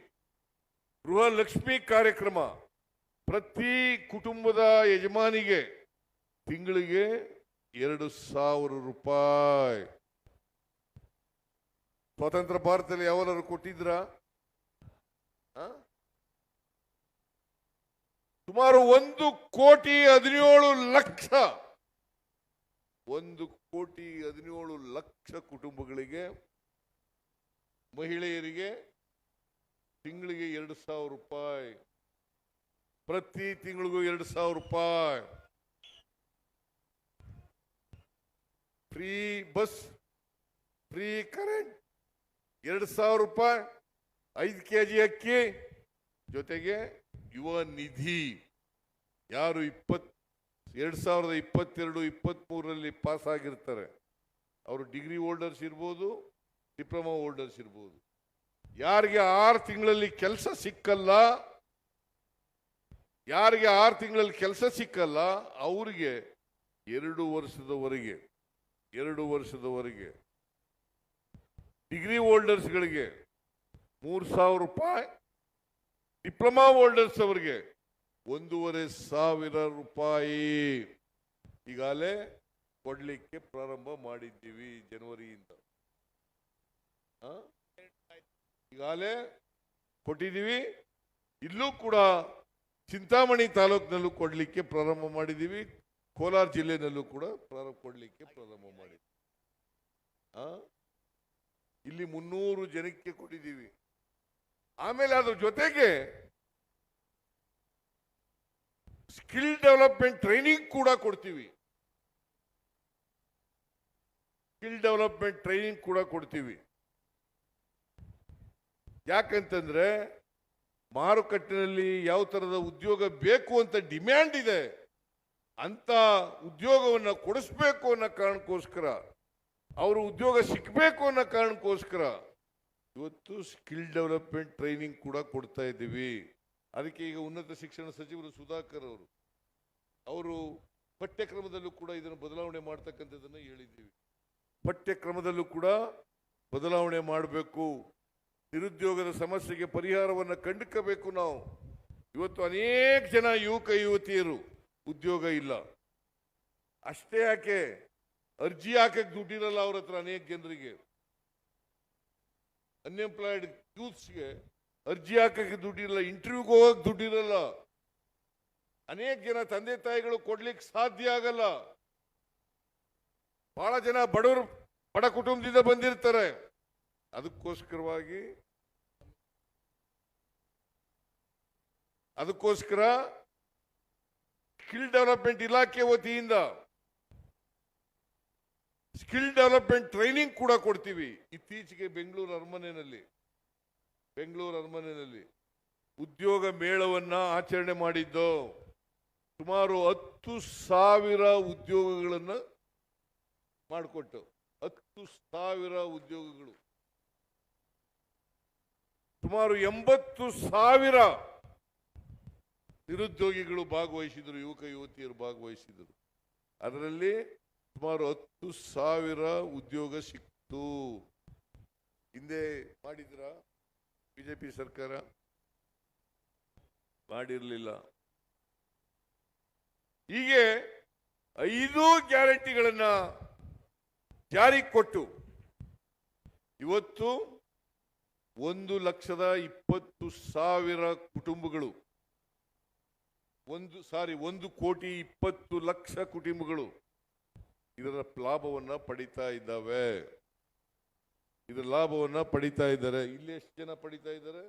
ಕಾರ್ಯಕ್ರಮ ಪ್ರತಿ ಕುಟುಂಬದ ಯಜಮಾನಿಗೆ ತಿಂಗಳಿಗೆ 2,000 ರೂಪಾಯಿ. ಸ್ವತಂತ್ರ ಭಾರತದಲ್ಲಿ ಯಾವನಾದ್ರು ಕೊಟ್ಟಿದ್ರ? ಸುಮಾರು 1,17,00,000 ಕುಟುಂಬಗಳಿಗೆ, ಮಹಿಳೆಯರಿಗೆ ತಿಂಗಳಿಗೆ 2,000 ರೂಪಾಯಿ, ಪ್ರತಿ ತಿಂಗಳಿಗೂ 2,000 ರೂಪಾಯಿ. ಫ್ರೀ ಬಸ್, ಫ್ರೀ ಕರೆಂಟ್, 2,000 ರೂಪಾಯಿ, 5 kg ಅಕ್ಕಿ, ಜೊತೆಗೆ ಯುವ ನಿಧಿ. ಯಾರು 2022-23 ಪಾಸ್ ಆಗಿರ್ತಾರೆ, ಅವರು ಡಿಗ್ರಿ ಹೋಲ್ಡರ್ಸ್ ಇರ್ಬೋದು, ಡಿಪ್ಲೊಮಾ ಹೋಲ್ಡರ್ಸ್ ಇರ್ಬೋದು. ಯಾರಿಗೆ 6 ತಿಂಗಳಲ್ಲಿ ಕೆಲಸ ಸಿಕ್ಕಲ್ಲ, ಅವರಿಗೆ 2 ವರ್ಷದವರೆಗೆ ಡಿಗ್ರಿ ಹೋಲ್ಡರ್ಸ್ಗಳಿಗೆ 3,000 ರೂಪಾಯಿ, ಡಿಪ್ಲೊಮಾ ಹೋಲ್ಡರ್ಸ್ ಅವರಿಗೆ 1,500 ರೂಪಾಯಿ ಈಗಾಗಲೇ ಕೊಡ್ಲಿಕ್ಕೆ ಪ್ರಾರಂಭ ಮಾಡಿದ್ದೀವಿ. ಜನವರಿಯಿಂದ ಈಗಾಗಲೇ ಕೊಟ್ಟಿದ್ದೀವಿ. ಇಲ್ಲೂ ಕೂಡ ಚಿಂತಾಮಣಿ ತಾಲೂಕಿನಲ್ಲೂ ಕೊಡ್ಲಿಕ್ಕೆ ಪ್ರಾರಂಭ ಮಾಡಿದ್ದೀವಿ. ಕೋಲಾರ ಜಿಲ್ಲೆನಲ್ಲೂ ಕೂಡ ಕೊಡ್ಲಿಕ್ಕೆ ಪ್ರಾರಂಭ ಮಾಡಿದ್ದೀವಿ. ಇಲ್ಲಿ 300 ಜನಕ್ಕೆ ಕೊಟ್ಟಿದ್ದೀವಿ. ಆಮೇಲೆ ಅದ್ರ ಜೊತೆಗೆ ಸ್ಕಿಲ್ ಡೆವಲಪ್ಮೆಂಟ್ ಟ್ರೈನಿಂಗ್ ಕೂಡ ಕೊಡ್ತೀವಿ. ಯಾಕಂತಂದ್ರೆ ಮಾರುಕಟ್ಟೆಯಲ್ಲಿ ಯಾವ ತರದ ಉದ್ಯೋಗ ಬೇಕು ಅಂತ ಡಿಮ್ಯಾಂಡ್ ಇದೆ, ಅಂತ ಉದ್ಯೋಗವನ್ನು ಕೊಡಿಸ್ಬೇಕು ಅನ್ನೋ ಕಾರಣಕ್ಕೋಸ್ಕರ, ಅವರು ಉದ್ಯೋಗ ಸಿಕ್ಕಬೇಕು ಅನ್ನೋ ಕಾರಣಕ್ಕೋಸ್ಕರ ಇವತ್ತು ಸ್ಕಿಲ್ ಡೆವಲಪ್ಮೆಂಟ್ ಟ್ರೈನಿಂಗ್ ಕೂಡ ಕೊಡ್ತಾ ಇದ್ದೀವಿ. ಅದಕ್ಕೆ ಈಗ ಉನ್ನತ ಶಿಕ್ಷಣ ಸಚಿವರು ಸುಧಾಕರ್ ಅವರು ಪಠ್ಯಕ್ರಮದಲ್ಲೂ ಕೂಡ ಇದನ್ನು ಬದಲಾವಣೆ ಮಾಡ್ತಕ್ಕಂಥದ್ದನ್ನು ಹೇಳಿದ್ದೀವಿ. ಪಠ್ಯಕ್ರಮದಲ್ಲೂ ಕೂಡ ಬದಲಾವಣೆ ಮಾಡಬೇಕು. ನಿರುದ್ಯೋಗದ ಸಮಸ್ಯೆಗೆ ಪರಿಹಾರವನ್ನು ಕಂಡುಕಬೇಕು. ನಾವು ಇವತ್ತು ಅನೇಕ ಜನ ಯುವಕ ಯುವತಿಯರು ಉದ್ಯೋಗ ಇಲ್ಲ. ಅಷ್ಟೇ ಯಾಕೆ, ಅರ್ಜಿ ಹಾಕಕ್ಕೆ ದುಡ್ಡಿರಲ್ಲ ಅವ್ರ ಹತ್ರ. ಅನೇಕ ಜನರಿಗೆ, ಅನ್ಎಂಪ್ಲಾಯ್ಡ್ ಯೂತ್ಸ್ಗೆ ಅರ್ಜಿ ಹಾಕಕ್ಕೆ ದುಡ್ಡಿರಲ್ಲ, ಇಂಟರ್ವ್ಯೂಗೆ ಹೋಗಕ್ಕೆ ದುಡ್ಡಿರಲ್ಲ. ಅನೇಕ ಜನ ತಂದೆ ತಾಯಿಗಳು ಕೊಡ್ಲಿಕ್ಕೆ ಸಾಧ್ಯ ಆಗಲ್ಲ. ಬಹಳ ಜನ ಬಡ ಕುಟುಂಬದಿಂದ ಬಂದಿರ್ತಾರೆ. ಅದಕ್ಕೋಸ್ಕರ ಸ್ಕಿಲ್ ಡೆವಲಪ್ಮೆಂಟ್ ಇಲಾಖೆ ವತಿಯಿಂದ ಸ್ಕಿಲ್ ಡೆವಲಪ್ಮೆಂಟ್ ಟ್ರೈನಿಂಗ್ ಕೂಡ ಕೊಡ್ತೀವಿ. ಇತ್ತೀಚೆಗೆ ಬೆಂಗಳೂರು ಅರಮನೆಯಲ್ಲಿ ಉದ್ಯೋಗ ಮೇಳವನ್ನ ಆಚರಣೆ ಮಾಡಿದ್ದು. ಸುಮಾರು 10,000 ಉದ್ಯೋಗಗಳನ್ನ ಮಾಡಿಕೊಟ್ಟು, 10,000 ಉದ್ಯೋಗಗಳು, ಸುಮಾರು 80,000 ನಿರುದ್ಯೋಗಿಗಳು ಭಾಗವಹಿಸಿದರು, ಯುವಕ ಯುವತಿಯರು ಭಾಗವಹಿಸಿದರು. ಅದರಲ್ಲಿ ಸುಮಾರು 10,000 ಉದ್ಯೋಗ ಸಿಕ್ತು. ಹಿಂದೆ ಮಾಡಿದ್ರ ಬಿಜೆಪಿ ಸರ್ಕಾರ? ಮಾಡಿರಲಿಲ್ಲ. ಹೀಗೆ 5 ಗ್ಯಾರಂಟಿಗಳನ್ನ ಜಾರಿಗೆ ಕೊಟ್ಟು ಇವತ್ತು 1,20,000 ಕುಟುಂಬಗಳು 1,20,00,000 ಕುಟುಂಬಗಳು ಇದರ ಲಾಭವನ್ನ ಪಡಿತಾ ಇದ್ದಾವೆ. ಇದರ ಲಾಭವನ್ನ ಪಡಿತಾ ಇದ್ದಾರೆ. ಇಲ್ಲಿ ಎಷ್ಟು ಜನ ಪಡಿತಾ ಇದ್ದಾರೆ?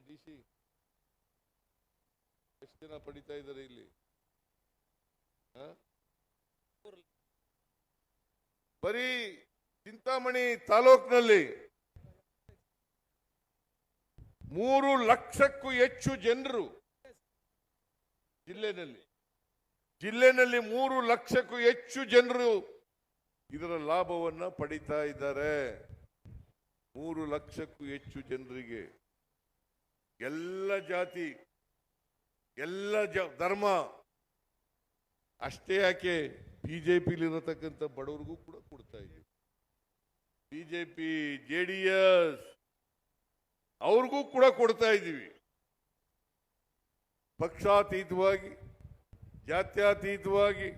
DC ಎಷ್ಟು ಜನ ಪಡಿತಾ ಇದ್ದಾರೆ ಇಲ್ಲಿ? ಬರೀ ಚಿಂತಾಮಣಿ ತಾಲೂಕಿನಲ್ಲಿ 3 ಲಕ್ಷಕ್ಕೂ ಹೆಚ್ಚು ಜನರು ಜಿಲ್ಲೆನಲ್ಲಿ 3 ಲಕ್ಷಕ್ಕೂ ಹೆಚ್ಚು ಜನರು ಇದರ ಲಾಭವನ್ನ ಪಡಿತಾ ಇದ್ದಾರೆ. 3 ಲಕ್ಷಕ್ಕೂ ಹೆಚ್ಚು ಜನರಿಗೆ ಎಲ್ಲ ಜಾತಿ ಎಲ್ಲ ಧರ್ಮ ಅಷ್ಟೇ ಯಾಕೆ ಬಿಜೆಪಿಲಿರತಕ್ಕಂಥ ಬಡವರಿಗೂ ಕೂಡ ಕೊಡ್ತಾ ಇದ್ದೀವಿ. ಬಿಜೆಪಿ JDS ಅವ್ರಿಗೂ ಕೂಡ ಕೊಡ್ತಾ ಇದ್ದೀವಿ. ಪಕ್ಷಾತೀತವಾಗಿ ಜಾತ್ಯತೀತವಾಗಿ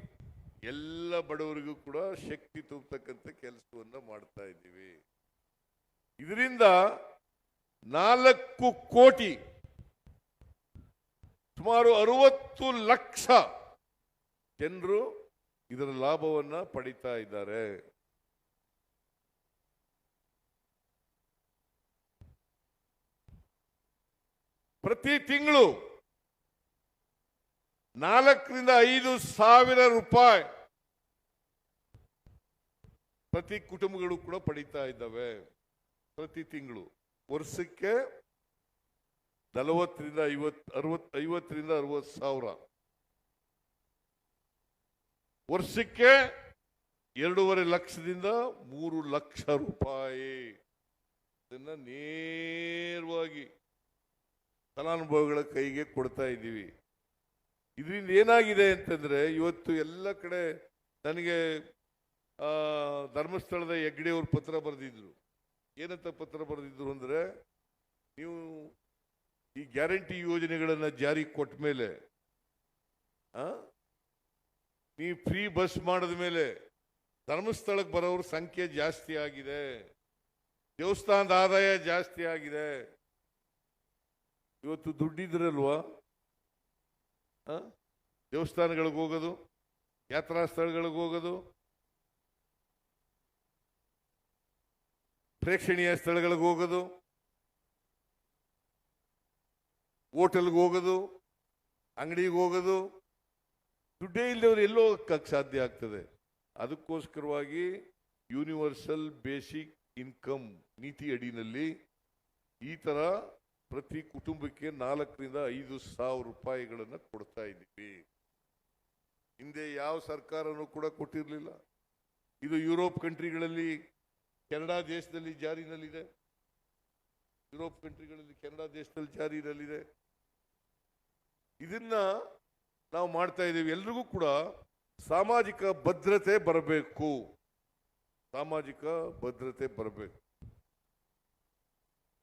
ಎಲ್ಲ ಬಡವರಿಗೂ ಕೂಡ ಶಕ್ತಿ ತುಂಬತಕ್ಕಂಥ ಕೆಲಸವನ್ನ ಮಾಡ್ತಾ ಇದ್ದೀವಿ. ಇದರಿಂದ 4 ಕೋಟಿ ಸುಮಾರು 60 ಲಕ್ಷ ಜನರು ಇದರ ಲಾಭವನ್ನ ಪಡಿತಾ ಇದ್ದಾರೆ. ಪ್ರತಿ ತಿಂಗಳು 4 ರಿಂದ 5 ಸಾವಿರ ರೂಪಾಯಿ ಪ್ರತಿ ಕುಟುಂಬಗಳು ಕೂಡ ಪಡಿತಾ ಇದ್ದಾವೆ. ಪ್ರತಿ ತಿಂಗಳು ವರ್ಷಕ್ಕೆ 50 ರಿಂದ 60 ಸಾವಿರ, ವರ್ಷಕ್ಕೆ 2.5 ಲಕ್ಷದಿಂದ 3 ಲಕ್ಷ ರೂಪಾಯಿ ಇದನ್ನ ನೇರವಾಗಿ ಫಲಾನುಭವಿಗಳ ಕೈಗೆ ಕೊಡ್ತಾ ಇದ್ದೀವಿ. ಇದರಿಂದ ಏನಾಗಿದೆ ಅಂತಂದ್ರೆ ಇವತ್ತು ಎಲ್ಲ ಕಡೆ ನನಗೆ ಧರ್ಮಸ್ಥಳದ ಹೆಗ್ಡೆ ಅವರು ಪತ್ರ ಬರೆದಿದ್ರು. ಏನಂತ ಪತ್ರ ಬರೆದಿದ್ರು ಅಂದ್ರೆ, ನೀವು ಈ ಗ್ಯಾರಂಟಿ ಯೋಜನೆಗಳನ್ನ ಜಾರಿ ಕೊಟ್ಟ ಮೇಲೆ ನೀವು ಫ್ರೀ ಬಸ್ ಮಾಡಿದ ಮೇಲೆ ಧರ್ಮಸ್ಥಳಕ್ಕೆ ಬರೋರ ಸಂಖ್ಯೆ ಜಾಸ್ತಿ ಆಗಿದೆ, ದೇವಸ್ಥಾನದ ಆದಾಯ ಜಾಸ್ತಿ ಆಗಿದೆ. ಇವತ್ತು ದುಡ್ಡಿದ್ರಲ್ವಾ ದೇವಸ್ಥಾನಗಳಿಗೆ ಹೋಗೋದು, ಯಾತ್ರಾ ಸ್ಥಳಗಳಿಗೆ ಹೋಗೋದು, ಪ್ರೇಕ್ಷಣೀಯ ಸ್ಥಳಗಳಿಗೆ ಹೋಗೋದು, ಹೋಟೆಲ್ಗೆ ಹೋಗೋದು, ಅಂಗಡಿಗೆ ಹೋಗೋದು. ದುಡ್ಡೇ ಇಲ್ಲದವ್ರು ಎಲ್ಲೋ ಹೋಗಕ್ಕೆ ಸಾಧ್ಯ ಆಗ್ತದೆ. ಅದಕ್ಕೋಸ್ಕರವಾಗಿ ಯೂನಿವರ್ಸಲ್ ಬೇಸಿಕ್ ಇನ್ಕಮ್ ನೀತಿ ಅಡಿನಲ್ಲಿ ಈ ತರ ಪ್ರತಿ ಕುಟುಂಬಕ್ಕೆ 4 ರಿಂದ 5 ಸಾವಿರ ರೂಪಾಯಿಗಳನ್ನು ಕೊಡ್ತಾ ಇದ್ದೀವಿ. ಹಿಂದೆ ಯಾವ ಸರ್ಕಾರನೂ ಕೂಡ ಕೊಟ್ಟಿರಲಿಲ್ಲ. ಇದು ಯುರೋಪ್ ಕಂಟ್ರಿಗಳಲ್ಲಿ, ಕೆನಡಾ ದೇಶದಲ್ಲಿ ಜಾರಿನಲ್ಲಿದೆ. ಯುರೋಪ್ ಕಂಟ್ರಿಗಳಲ್ಲಿ, ಕೆನಡಾ ದೇಶದಲ್ಲಿ ಜಾರಿನಲ್ಲಿದೆ. ಇದನ್ನ ನಾವು ಮಾಡ್ತಾ ಇದ್ದೀವಿ. ಎಲ್ರಿಗೂ ಕೂಡ ಸಾಮಾಜಿಕ ಭದ್ರತೆ ಬರಬೇಕು. ಸಾಮಾಜಿಕ ಭದ್ರತೆ ಬರಬೇಕು.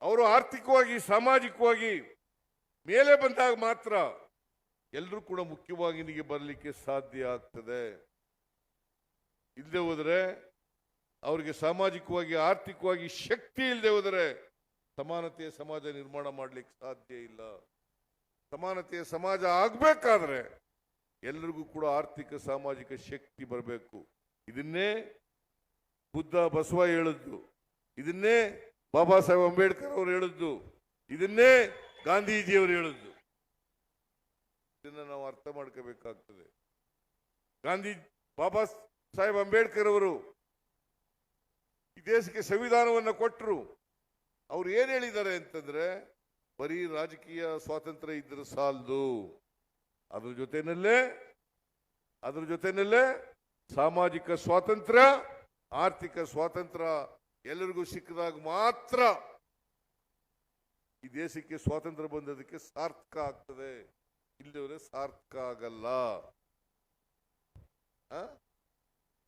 ಅವರು ಆರ್ಥಿಕವಾಗಿ ಸಾಮಾಜಿಕವಾಗಿ ಮೇಲೆ ಬಂದಾಗ ಮಾತ್ರ ಎಲ್ಲರೂ ಕೂಡ ಮುಖ್ಯವಾಗಿ ನಿಮಗೆ ಬರಲಿಕ್ಕೆ ಸಾಧ್ಯ ಆಗ್ತದೆ. ಇಲ್ಲದೆ ಹೋದರೆ ಅವರಿಗೆ ಸಾಮಾಜಿಕವಾಗಿ ಆರ್ಥಿಕವಾಗಿ ಶಕ್ತಿ ಇಲ್ಲದೆ ಹೋದರೆ ಸಮಾನತೆಯ ಸಮಾಜ ನಿರ್ಮಾಣ ಮಾಡಲಿಕ್ಕೆ ಸಾಧ್ಯ ಇಲ್ಲ. ಸಮಾನತೆಯ ಸಮಾಜ ಆಗಬೇಕಾದ್ರೆ ಎಲ್ಲರಿಗೂ ಕೂಡ ಆರ್ಥಿಕ ಸಾಮಾಜಿಕ ಶಕ್ತಿ ಬರಬೇಕು. ಇದನ್ನೇ ಬುದ್ಧ ಬಸವ ಹೇಳಿದ್ದು, ಇದನ್ನೇ ಬಾಬಾ ಸಾಹೇಬ್ ಅಂಬೇಡ್ಕರ್ ಅವರು ಹೇಳಿದ್ದು, ಇದನ್ನೇ ಗಾಂಧೀಜಿಯವರು ಹೇಳಿದ್ದು. ಇದನ್ನ ನಾವು ಅರ್ಥ ಮಾಡ್ಕೋಬೇಕಾಗ್ತದೆ. ಬಾಬಾ ಸಾಹೇಬ್ ಅಂಬೇಡ್ಕರ್ ಅವರು ಈ ದೇಶಕ್ಕೆ ಸಂವಿಧಾನವನ್ನು ಕೊಟ್ಟರು. ಅವ್ರು ಏನ್ ಹೇಳಿದ್ದಾರೆ ಅಂತಂದ್ರೆ, ಬರೀ ರಾಜಕೀಯ ಸ್ವಾತಂತ್ರ್ಯ ಇದ್ರೆ ಸಾಲದು, ಅದ್ರ ಜೊತೆನಲ್ಲೇ ಸಾಮಾಜಿಕ ಸ್ವಾತಂತ್ರ್ಯ, ಆರ್ಥಿಕ ಸ್ವಾತಂತ್ರ್ಯ ಎಲ್ಲರಿಗೂ ಸಿಕ್ಕಿದಾಗ ಮಾತ್ರ ಈ ದೇಶಕ್ಕೆ ಸ್ವಾತಂತ್ರ್ಯ ಬಂದದಕ್ಕೆ ಸಾರ್ಥಕ ಆಗ್ತದೆ. ಇಲ್ಲದವರೆ ಸಾರ್ಥಕ ಆಗಲ್ಲ.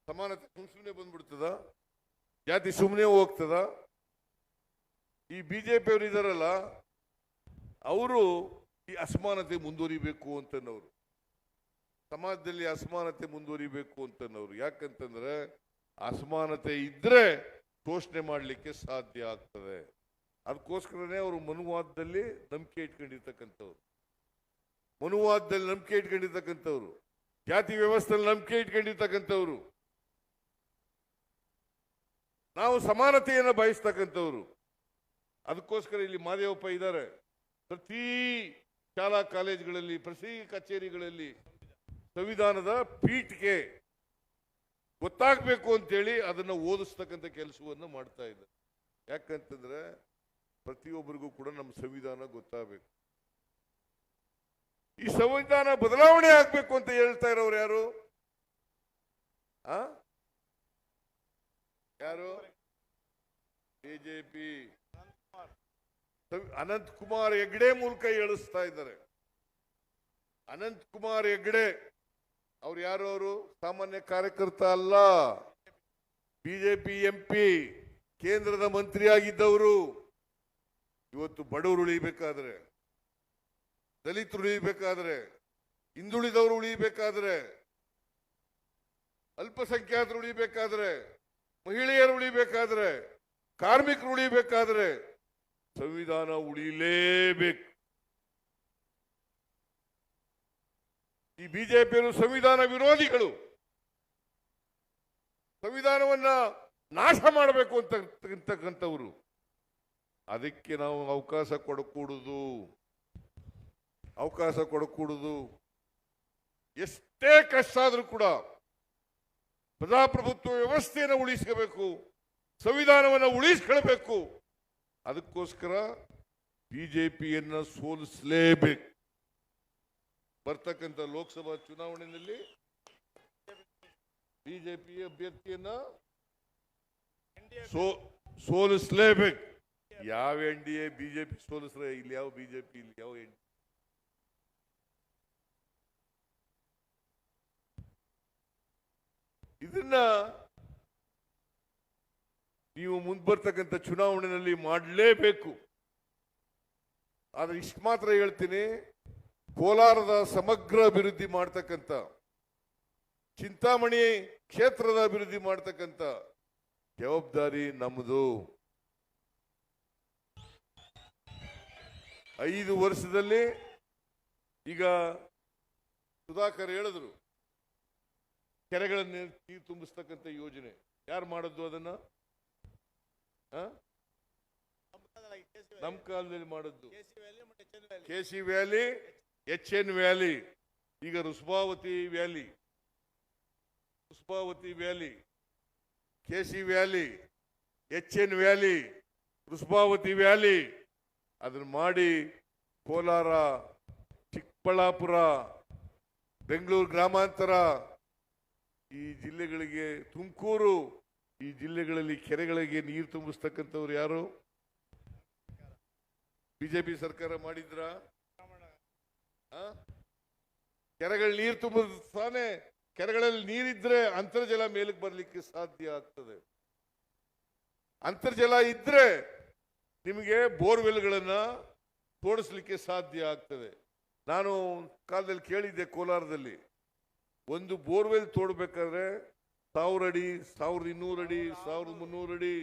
ಸಮಾನತೆ ಸುಮ್ಮನೆ ಬಂದ್ಬಿಡ್ತದ? ಜಾತಿ ಸುಮ್ಮನೆ ಹೋಗ್ತದ? ಈ ಬಿಜೆಪಿ ಅವರು ಇದಾರಲ್ಲ, ಅವರು ಈ ಅಸಮಾನತೆ ಮುಂದುವರಿಬೇಕು ಅಂತನವರು, ಸಮಾಜದಲ್ಲಿ ಅಸಮಾನತೆ ಮುಂದುವರಿಬೇಕು ಅಂತನವರು. ಯಾಕಂತಂದ್ರೆ ಅಸಮಾನತೆ ಇದ್ರೆ ಶೋಷಣೆ ಮಾಡಲಿಕ್ಕೆ ಸಾಧ್ಯ ಆಗ್ತದೆ. ಅದಕ್ಕೋಸ್ಕರನೇ ಅವರು ಮನುವಾದದಲ್ಲಿ ನಂಬಿಕೆ ಇಟ್ಕೊಂಡಿರ್ತಕ್ಕಂಥವ್ರು. ಮನುವಾದದಲ್ಲಿ ನಂಬಿಕೆ ಇಟ್ಕೊಂಡಿರ್ತಕ್ಕಂಥವ್ರು, ಜಾತಿ ವ್ಯವಸ್ಥೆಯಲ್ಲಿ ನಂಬಿಕೆ ಇಟ್ಕೊಂಡಿರ್ತಕ್ಕಂಥವ್ರು, ನಾವು ಸಮಾನತೆಯನ್ನು ಬಯಸ್ತಕ್ಕಂಥವ್ರು. ಅದಕ್ಕೋಸ್ಕರ ಇಲ್ಲಿ ಮಾದೇವಪ್ಪ ಇದ್ದಾರೆ. ಪ್ರತಿ ಶಾಲಾ ಕಾಲೇಜುಗಳಲ್ಲಿ, ಪ್ರತಿ ಕಚೇರಿಗಳಲ್ಲಿ ಸಂವಿಧಾನದ ಪೀಠಿಕೆ ಗೊತ್ತಾಗಬೇಕು ಅಂತೇಳಿ ಅದನ್ನು ಓದಿಸ್ತಕ್ಕಂಥ ಕೆಲಸವನ್ನು ಮಾಡ್ತಾ ಇದ್ದಾರೆ. ಯಾಕಂತಂದ್ರೆ ಪ್ರತಿಯೊಬ್ಬರಿಗೂ ಕೂಡ ನಮ್ಮ ಸಂವಿಧಾನ ಗೊತ್ತಾಗಬೇಕು. ಈ ಸಂವಿಧಾನ ಬದಲಾವಣೆ ಆಗ್ಬೇಕು ಅಂತ ಹೇಳ್ತಾ ಇರೋರು ಯಾರು? ಯಾರು? ಬಿಜೆಪಿ ಅನಂತ್ ಕುಮಾರ್ ಹೆಗ್ಡೆ ಮೂಲಕ ಹೇಳಿಸ್ತಾ ಇದ್ದಾರೆ. ಅನಂತ್ ಕುಮಾರ್ ಹೆಗ್ಡೆ ಅವ್ರು ಯಾರು? ಅವರು ಸಾಮಾನ್ಯ ಕಾರ್ಯಕರ್ತ ಅಲ್ಲ, ಬಿಜೆಪಿ ಎಂಪಿ, ಕೇಂದ್ರದ ಮಂತ್ರಿಯಾಗಿದ್ದವರು. ಇವತ್ತು ಬಡವರು ಉಳಿಬೇಕಾದ್ರೆ, ದಲಿತರು ಉಳಿಬೇಕಾದ್ರೆ, ಹಿಂದುಳಿದವರು ಉಳಿಬೇಕಾದ್ರೆ, ಅಲ್ಪಸಂಖ್ಯಾತರು ಉಳಿಬೇಕಾದ್ರೆ, ಮಹಿಳೆಯರು ಉಳಿಬೇಕಾದ್ರೆ, ಕಾರ್ಮಿಕರು ಉಳಿಬೇಕಾದ್ರೆ ಸಂವಿಧಾನ ಉಳಿಲೇಬೇಕು. ಈ ಬಿಜೆಪಿಯವರು ಸಂವಿಧಾನ ವಿರೋಧಿಗಳು, ಸಂವಿಧಾನವನ್ನ ನಾಶ ಮಾಡಬೇಕು ಅಂತಕ್ಕಂಥವ್ರು. ಅದಕ್ಕೆ ನಾವು ಅವಕಾಶ ಕೊಡಕೂಡುದು. ಎಷ್ಟೇ ಕಷ್ಟ ಆದ್ರೂ ಕೂಡ ಪ್ರಜಾಪ್ರಭುತ್ವ ವ್ಯವಸ್ಥೆಯನ್ನು ಉಳಿಸ್ಕೋಬೇಕು, ಸಂವಿಧಾನವನ್ನು ಉಳಿಸ್ಕೊಳ್ಬೇಕು. ಅದಕ್ಕೋಸ್ಕರ ಬಿಜೆಪಿಯನ್ನ ಸೋಲಿಸಲೇಬೇಕು. ಬರ್ತಕ್ಕಂಥ ಲೋಕಸಭಾ ಚುನಾವಣೆಯಲ್ಲಿ ಬಿಜೆಪಿ ಅಭ್ಯರ್ಥಿಯನ್ನ ಸೋಲಿಸಲೇಬೇಕು. ಯಾವ ಎನ್ಡಿಎ ಬಿಜೆಪಿ ಸೋಲಿಸ್ರೆ ಇಲ್ಲಿ ಯಾವ ಬಿಜೆಪಿ, ಇಲ್ಲಿ ಯಾವ ಎನ್ಡಿಎ? ಇದನ್ನ ನೀವು ಮುಂದ್ಬರ್ತಕ್ಕಂಥ ಚುನಾವಣೆಯಲ್ಲಿ ಮಾಡಲೇಬೇಕು. ಆದ್ರೆ ಇಷ್ಟು ಮಾತ್ರ ಹೇಳ್ತೀನಿ, ಕೋಲಾರದ ಸಮಗ್ರ ಅಭಿವೃದ್ಧಿ ಮಾಡ್ತಕ್ಕಂಥ, ಚಿಂತಾಮಣಿ ಕ್ಷೇತ್ರದ ಅಭಿವೃದ್ಧಿ ಮಾಡ್ತಕ್ಕಂಥ ಜವಾಬ್ದಾರಿ ನಮ್ಮದು. 5 ವರ್ಷದಲ್ಲಿ ಈಗ ಸುಧಾಕರ್ ಹೇಳಿದ್ರು, ಕೆರೆಗಳನ್ನು ನೀರು ತುಂಬಿಸ್ತಕ್ಕಂಥ ಯೋಜನೆ ಯಾರು ಮಾಡದ್ದು? ಅದನ್ನ ನಮ್ಮ ಕಾಲದಲ್ಲಿ ಮಾಡದ್ದು ಕೆಸಿ ವ್ಯಾಲಿ, HN ವ್ಯಾಲಿ, ಈಗ Vrishabhavathi valley, KC valley, HN valley, Vrishabhavathi valley ಅದನ್ನ ಮಾಡಿ ಕೋಲಾರ, ಚಿಕ್ಕಬಳ್ಳಾಪುರ, ಬೆಂಗಳೂರು ಗ್ರಾಮಾಂತರ ಈ ಜಿಲ್ಲೆಗಳಿಗೆ, ತುಮಕೂರು ಈ ಜಿಲ್ಲೆಗಳಲ್ಲಿ ಕೆರೆಗಳಿಗೆ ನೀರು ತುಂಬಿಸ್ತಕ್ಕಂಥವ್ರು ಯಾರು? ಬಿಜೆಪಿ ಸರ್ಕಾರ ಮಾಡಿದ್ರ? ಕೆರೆಗಳ ನೀರು ತುಂಬಿಸ್ತಾನೆ. ಕೆರೆಗಳಲ್ಲಿ ನೀರಿದ್ರೆ ಅಂತರ್ಜಲ ಮೇಲಕ್ಕೆ ಬರ್ಲಿಕ್ಕೆ ಸಾಧ್ಯ ಆಗ್ತದೆ. ಅಂತರ್ಜಲ ಇದ್ರೆ ನಿಮಗೆ ಬೋರ್ವೆಲ್ಗಳನ್ನ ತೋಡಿಸ್ಲಿಕ್ಕೆ ಸಾಧ್ಯ ಆಗ್ತದೆ. ನಾನು ಕಾಲದಲ್ಲಿ ಕೇಳಿದ್ದೆ, ಕೋಲಾರದಲ್ಲಿ ಒಂದು ಬೋರ್ವೆಲ್ ತೋಡ್ಬೇಕಾದ್ರೆ 1000 ಅಡಿ, 1200 ಅಡಿ, 1300 ಅಡಿ,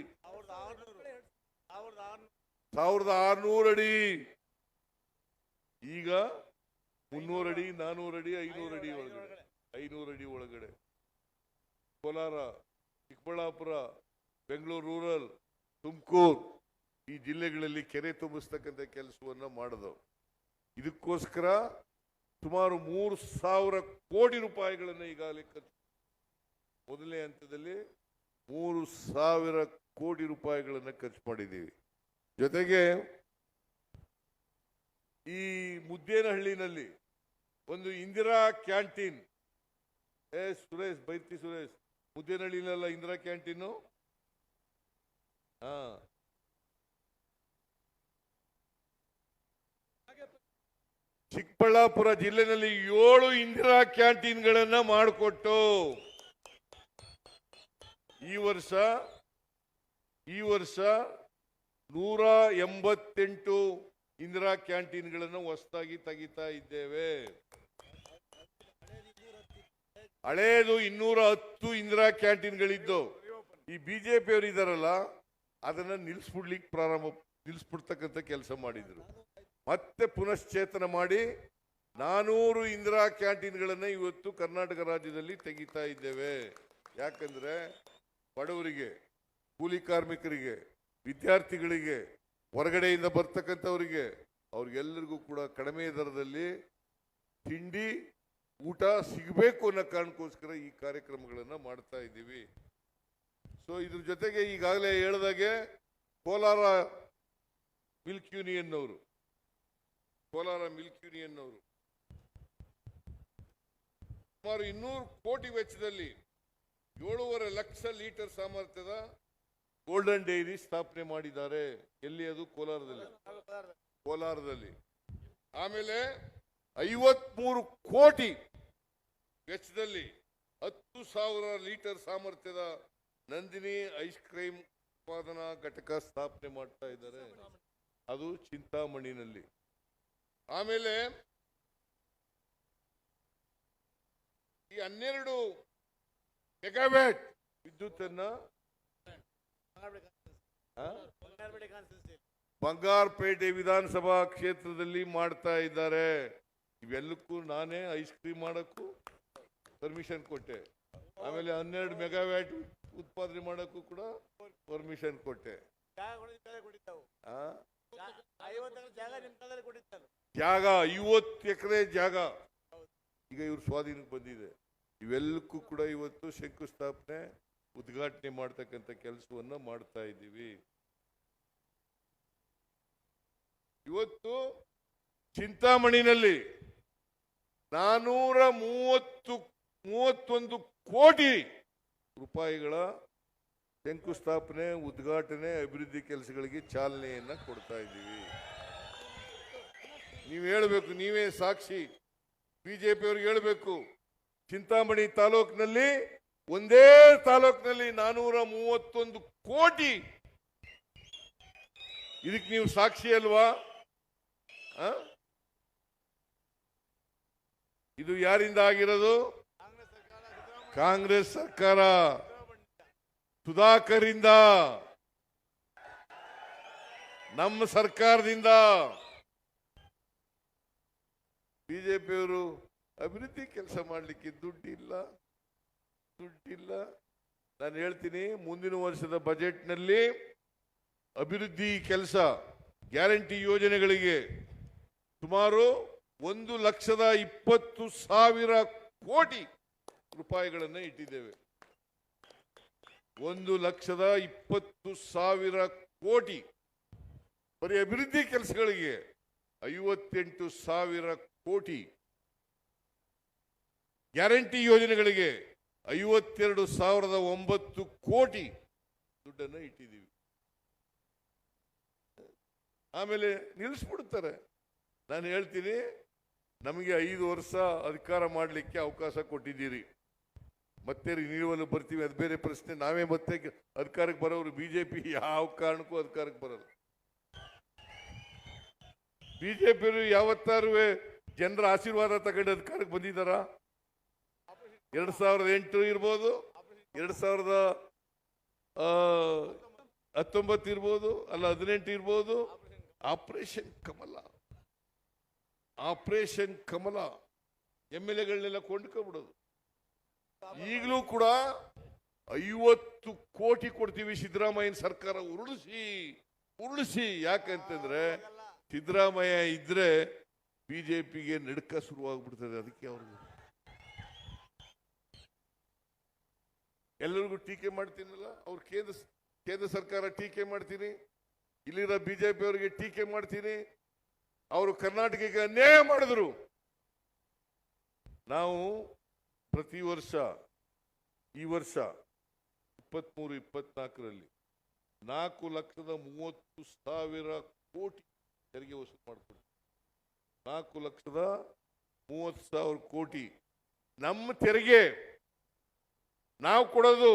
1600 ಅಡಿ, ಈಗ 300 ಅಡಿ, 400 ಅಡಿ, 500 ಅಡಿ ಒಳಗಡೆ, 500 ಅಡಿ ಒಳಗಡೆ ಕೋಲಾರ, ಚಿಕ್ಕಬಳ್ಳಾಪುರ, ಬೆಂಗಳೂರು ರೂರಲ್, ತುಮಕೂರು ಈ ಜಿಲ್ಲೆಗಳಲ್ಲಿ ಕೆರೆ ತುಂಬಿಸ್ತಕ್ಕಂಥ ಕೆಲಸವನ್ನ ಮಾಡಿದವು. ಇದಕ್ಕೋಸ್ಕರ ಸುಮಾರು 3000 ಕೋಟಿ ರೂಪಾಯಿಗಳನ್ನು ಈಗಾಗಲೇ ಮೊದಲನೇ ಹಂತದಲ್ಲಿ 3000 ಕೋಟಿ ರೂಪಾಯಿಗಳನ್ನು ಖರ್ಚು ಮಾಡಿದ್ದೀವಿ. ಜೊತೆಗೆ ಈ ಮುದ್ದೇನಹಳ್ಳಿನಲ್ಲಿ ಒಂದು ಇಂದಿರಾ ಕ್ಯಾಂಟೀನ್, ಸುರೇಶ್ ಬೈತಿ, ಸುರೇಶ್, ಮುದ್ದೇನಹಳ್ಳಿನಲ್ಲ ಇಂದಿರಾ ಕ್ಯಾಂಟೀನು, ಚಿಕ್ಕಬಳ್ಳಾಪುರ ಜಿಲ್ಲೆನಲ್ಲಿ 7 ಇಂದಿರಾ ಕ್ಯಾಂಟೀನ್ಗಳನ್ನ ಮಾಡಿಕೊಟ್ಟು ಈ ವರ್ಷ 188 ಇಂದಿರಾ ಕ್ಯಾಂಟೀನ್ಗಳನ್ನು ಹೊಸದಾಗಿ ತೆಗಿತಾ ಇದ್ದೇವೆ. ಹಳೇದು 210 ಇಂದಿರಾ ಕ್ಯಾಂಟೀನ್ಗಳಿದ್ದು ಈ ಬಿಜೆಪಿಯವರು ಇದಾರಲ್ಲ ಅದನ್ನ ನಿಲ್ಲಿಸ್ಬಿಡ್ತಕ್ಕಂಥ ಕೆಲಸ ಮಾಡಿದ್ರು. ಮತ್ತೆ ಪುನಶ್ಚೇತನ ಮಾಡಿ 400 ಇಂದಿರಾ ಕ್ಯಾಂಟೀನ್ಗಳನ್ನು ಇವತ್ತು ಕರ್ನಾಟಕ ರಾಜ್ಯದಲ್ಲಿ ತೆಗಿತಾ ಇದ್ದೇವೆ. ಯಾಕಂದ್ರೆ ಬಡವರಿಗೆ, ಕೂಲಿ ಕಾರ್ಮಿಕರಿಗೆ, ವಿದ್ಯಾರ್ಥಿಗಳಿಗೆ, ಹೊರಗಡೆಯಿಂದ ಬರ್ತಕ್ಕಂಥವರಿಗೆ ಅವ್ರಿಗೆಲ್ಲರಿಗೂ ಕೂಡ ಕಡಿಮೆ ದರದಲ್ಲಿ ತಿಂಡಿ ಊಟ ಸಿಗಬೇಕು ಅನ್ನೋ ಕಾರಣಕ್ಕೋಸ್ಕರ ಈ ಕಾರ್ಯಕ್ರಮಗಳನ್ನು ಮಾಡ್ತಾ ಇದ್ದೀವಿ. ಸೊ ಇದ್ರ ಜೊತೆಗೆ ಈಗಾಗಲೇ ಹೇಳಿದಾಗೆ ಕೋಲಾರ ಮಿಲ್ಕ್ ಯೂನಿಯನ್ ಅವರು ಸುಮಾರು 200 ಕೋಟಿ ವೆಚ್ಚದಲ್ಲಿ 7.5 ಲಕ್ಷ ಲೀಟರ್ ಸಾಮರ್ಥ್ಯದ ಗೋಲ್ಡನ್ ಡೈರಿ ಸ್ಥಾಪನೆ ಮಾಡಿದ್ದಾರೆ. ಎಲ್ಲಿ ಅದು? ಕೋಲಾರದಲ್ಲಿ. ಆಮೇಲೆ 53 ಕೋಟಿ ವೆಚ್ಚದಲ್ಲಿ 10,000 ಲೀಟರ್ ಸಾಮರ್ಥ್ಯದ ನಂದಿನಿ ಐಸ್ ಕ್ರೀಮ್ ಉತ್ಪಾದನಾ ಘಟಕ ಸ್ಥಾಪನೆ ಮಾಡ್ತಾ ಇದ್ದಾರೆ. ಅದು ಚಿಂತಾಮಣಿನಲ್ಲಿ. ಆಮೇಲೆ ಈ 12 ಮೆಗಾವ್ಯಾಟ್ ವಿದ್ಯುತ್ತನ್ನ ಬಂಗಾರಪೇಟೆ ವಿಧಾನಸಭಾ ಕ್ಷೇತ್ರದಲ್ಲಿ ಮಾಡ್ತಾ ಇದ್ದಾರೆ. ಇವೆಲ್ಲಕ್ಕೂ ನಾನೇ ಐಸ್ ಕ್ರೀಮ್ ಮಾಡಕ್ಕೂ ಪರ್ಮಿಷನ್ ಕೊಟ್ಟೆ. ಆಮೇಲೆ 12 ಮೆಗಾವ್ಯಾಟ್ ಉತ್ಪಾದನೆ ಮಾಡಕ್ಕೂ ಕೂಡ ಪರ್ಮಿಷನ್ ಕೊಟ್ಟೆ. ಜಾಗ 50 ಎಕರೆ ಜಾಗ ಈಗ ಇವ್ರ ಸ್ವಾಧೀನಕ್ಕೆ ಬಂದಿದೆ. ಇವೆಲ್ಲಕ್ಕೂ ಕೂಡ ಇವತ್ತು ಶಂಕುಸ್ಥಾಪನೆ ಉದ್ಘಾಟನೆ ಮಾಡ್ತಕ್ಕಂಥ ಕೆಲಸವನ್ನ ಮಾಡ್ತಾ ಇದ್ದೀವಿ. ಇವತ್ತು ಚಿಂತಾಮಣಿನಲ್ಲಿ 431 ಕೋಟಿ ರೂಪಾಯಿಗಳ ಶಂಕುಸ್ಥಾಪನೆ, ಉದ್ಘಾಟನೆ, ಅಭಿವೃದ್ಧಿ ಕೆಲಸಗಳಿಗೆ ಚಾಲನೆಯನ್ನ ಕೊಡ್ತಾ ಇದ್ದೀವಿ. ನೀವು ಹೇಳಬೇಕು, ನೀವೇ ಸಾಕ್ಷಿ. ಬಿಜೆಪಿ ಅವ್ರಿಗೆ ಹೇಳಬೇಕು, ಚಿಂತಾಮಣಿ ತಾಲೂಕಿನಲ್ಲಿ ಒಂದೇ ತಾಲೂಕಿನಲ್ಲಿ 431 ಕೋಟಿ. ಇದಕ್ಕೆ ನೀವು ಸಾಕ್ಷಿ ಅಲ್ವಾ? ಇದು ಯಾರಿಂದ ಆಗಿರೋದು? ಕಾಂಗ್ರೆಸ್ ಸರ್ಕಾರ, ಸುಧಾಕರಿಂದ, ನಮ್ಮ ಸರ್ಕಾರದಿಂದ. ಬಿಜೆಪಿಯವರು ಅಭಿವೃದ್ಧಿ ಕೆಲಸ ಮಾಡಲಿಕ್ಕೆ ದುಡ್ಡಿಲ್ಲ. ನಾನು ಹೇಳ್ತೀನಿ, ಮುಂದಿನ ವರ್ಷದ ಬಜೆಟ್ನಲ್ಲಿ ಅಭಿವೃದ್ಧಿ ಕೆಲಸ, ಗ್ಯಾರಂಟಿ ಯೋಜನೆಗಳಿಗೆ ಸುಮಾರು 1,20,000 ಕೋಟಿ ರೂಪಾಯಿಗಳನ್ನು ಇಟ್ಟಿದ್ದೇವೆ. 1,20,000 ಕೋಟಿ ಬರೀ ಅಭಿವೃದ್ಧಿ ಕೆಲಸಗಳಿಗೆ. 58,000 ಕೋಟಿ ಗ್ಯಾರಂಟಿ ಯೋಜನೆಗಳಿಗೆ. 52,009 ಕೋಟಿ ದುಡ್ಡನ್ನು ಇಟ್ಟಿದ್ದೀವಿ. ಆಮೇಲೆ ನಿಲ್ಲಿಸ್ಬಿಡ್ತಾರೆ. ನಾನು ಹೇಳ್ತೀನಿ, ನಮಗೆ 5 ವರ್ಷ ಅಧಿಕಾರ ಮಾಡಲಿಕ್ಕೆ ಅವಕಾಶ ಕೊಟ್ಟಿದ್ದೀರಿ. ಮತ್ತೆ ರಿನ್ಯೂವಲ್ ಬರ್ತೀವಿ, ಅದು ಬೇರೆ ಪ್ರಶ್ನೆ. ನಾವೇ ಮತ್ತೆ ಅಧಿಕಾರಕ್ಕೆ ಬರೋರು. ಬಿಜೆಪಿ ಯಾವ ಕಾರಣಕ್ಕೂ ಅಧಿಕಾರಕ್ಕೆ ಬರೋದು. ಬಿಜೆಪಿಯವರು ಯಾವತ್ತಾರು ಜನರ ಆಶೀರ್ವಾದ ತಗೊಂಡು ಅಧಿಕಾರಕ್ಕೆ ಬಂದಿದ್ದಾರ? 2008 ಇರ್ಬೋದು, 2019 ಇರ್ಬೋದು, ಅಲ್ಲ 18 ಇರ್ಬೋದು. ಆಪರೇಷನ್ ಕಮಲ MLA ಕೊಂಡ್ಕೊಬಿಡೋದು. ಈಗಲೂ ಕೂಡ 50 ಕೋಟಿ ಕೊಡ್ತೀವಿ ಸಿದ್ದರಾಮಯ್ಯನ ಸರ್ಕಾರ ಉರುಳಿಸಿ. ಯಾಕಂತಂದ್ರೆ ಸಿದ್ದರಾಮಯ್ಯ ಇದ್ರೆ ಬಿಜೆಪಿಗೆ ನಡುಕ ಶುರುವಾಗ್ಬಿಡ್ತದೆ. ಅದಕ್ಕೆ ಅವ್ರಿಗೆ ಎಲ್ಲರಿಗೂ ಟೀಕೆ ಮಾಡ್ತೀನಲ್ಲ, ಅವ್ರು ಕೇಂದ್ರ ಸರ್ಕಾರ ಟೀಕೆ ಮಾಡ್ತೀನಿ, ಇಲ್ಲಿರೋ ಬಿಜೆಪಿ ಅವರಿಗೆ ಟೀಕೆ ಮಾಡ್ತೀನಿ. ಅವರು ಕರ್ನಾಟಕಕ್ಕೆ ಅನ್ಯಾಯ ಮಾಡಿದ್ರು. ನಾವು ಪ್ರತಿ ವರ್ಷ, ಈ ವರ್ಷ 23-24ರಲ್ಲಿ 4,30,000 ಕೋಟಿ ತೆರಿಗೆ ವಸೂಲು ಮಾಡಿಕೊಡ್ತೀವಿ. 4,30,000 ಕೋಟಿ ನಮ್ಮ ತೆರಿಗೆ ನಾವು ಕೊಡೋದು.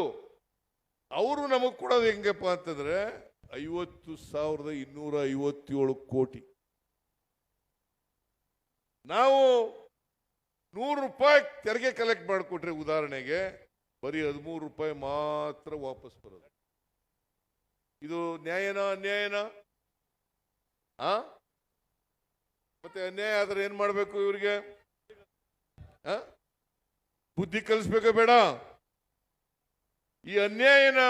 ಅವರು ನಮಗೆ ಕೊಡೋದು ಹೆಂಗಪ್ಪ ಅಂತಂದ್ರೆ 50,257 ಕೋಟಿ. ನಾವು 100 ರೂಪಾಯಿ ತೆರಿಗೆ ಕಲೆಕ್ಟ್ ಮಾಡಿಕೊಟ್ರೆ ಉದಾಹರಣೆಗೆ ಬರೀ 13 ರೂಪಾಯಿ ಮಾತ್ರ ವಾಪಸ್ ಬರೋದು. ಇದು ನ್ಯಾಯನಾ ಅನ್ಯಾಯನಾ? ಮತ್ತೆ ಅನ್ಯಾಯ ಆದ್ರೆ ಏನ್ ಮಾಡ್ಬೇಕು ಇವರಿಗೆ? ಬುದ್ಧಿ ಕಲಿಸ್ಬೇಕ ಬೇಡ? ಈ ಅನ್ಯಾಯನ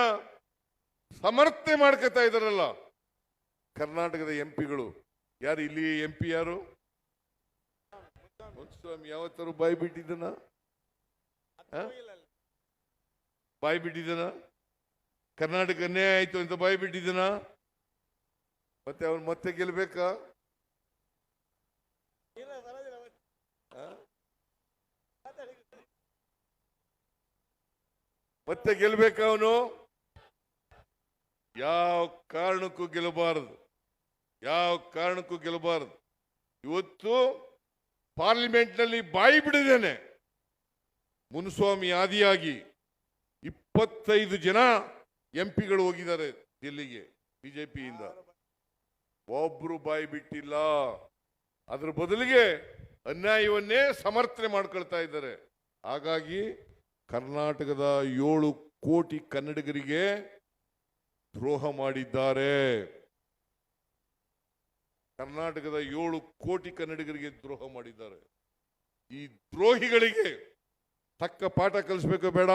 ಸಮರ್ಥನೆ ಮಾಡ್ಕೊತಾ ಇದಾರಲ್ಲ ಕರ್ನಾಟಕದ ಎಂಪಿಗಳು. ಯಾರು ಇಲ್ಲಿ ಎಂಪಿ? ಯಾರು? ಸ್ವಾಮಿ ಯಾವತ್ತಾರು ಬಾಯಿ ಬಿಟ್ಟಿದ್ದನ? ಬಾಯಿ ಬಿಟ್ಟಿದ್ದನ? ಕರ್ನಾಟಕ ಅನ್ಯಾಯ ಆಯ್ತು ಅಂತ ಬಾಯಿ ಬಿಟ್ಟಿದ್ದನ? ಮತ್ತೆ ಅವನು ಮತ್ತೆ ಗೆಲ್ಬೇಕಾ? ಮತ್ತೆ ಗೆಲ್ಬೇಕ ಅವನು? ಯಾವ ಕಾರಣಕ್ಕೂ ಗೆಲ್ಲಬಾರದು, ಯಾವ ಕಾರಣಕ್ಕೂ ಗೆಲ್ಲಬಾರದು. ಇವತ್ತು ಪಾರ್ಲಿಮೆಂಟ್ ನಲ್ಲಿ ಬಾಯಿ ಬಿಡಿದ್ದೇನೆ. ಮುನುಸ್ವಾಮಿ ಆದಿಯಾಗಿ 25 ಜನ ಎಂಪಿಗಳು ಹೋಗಿದ್ದಾರೆ ದಿಲ್ಲಿಗೆ ಬಿಜೆಪಿಯಿಂದ. ಒಬ್ರು ಬಾಯಿ ಬಿಟ್ಟಿಲ್ಲ. ಅದ್ರ ಬದಲಿಗೆ ಅನ್ಯಾಯವನ್ನೇ ಸಮರ್ಥನೆ ಮಾಡ್ಕೊಳ್ತಾ ಇದ್ದಾರೆ. ಹಾಗಾಗಿ ಕರ್ನಾಟಕದ 7 ಕೋಟಿ ಕನ್ನಡಿಗರಿಗೆ ದ್ರೋಹ ಮಾಡಿದ್ದಾರೆ. ಕರ್ನಾಟಕದ 7 ಕೋಟಿ ಕನ್ನಡಿಗರಿಗೆ ದ್ರೋಹ ಮಾಡಿದ್ದಾರೆ. ಈ ದ್ರೋಹಿಗಳಿಗೆ ತಕ್ಕ ಪಾಠ ಕಲಿಸ್ಬೇಕು ಬೇಡ?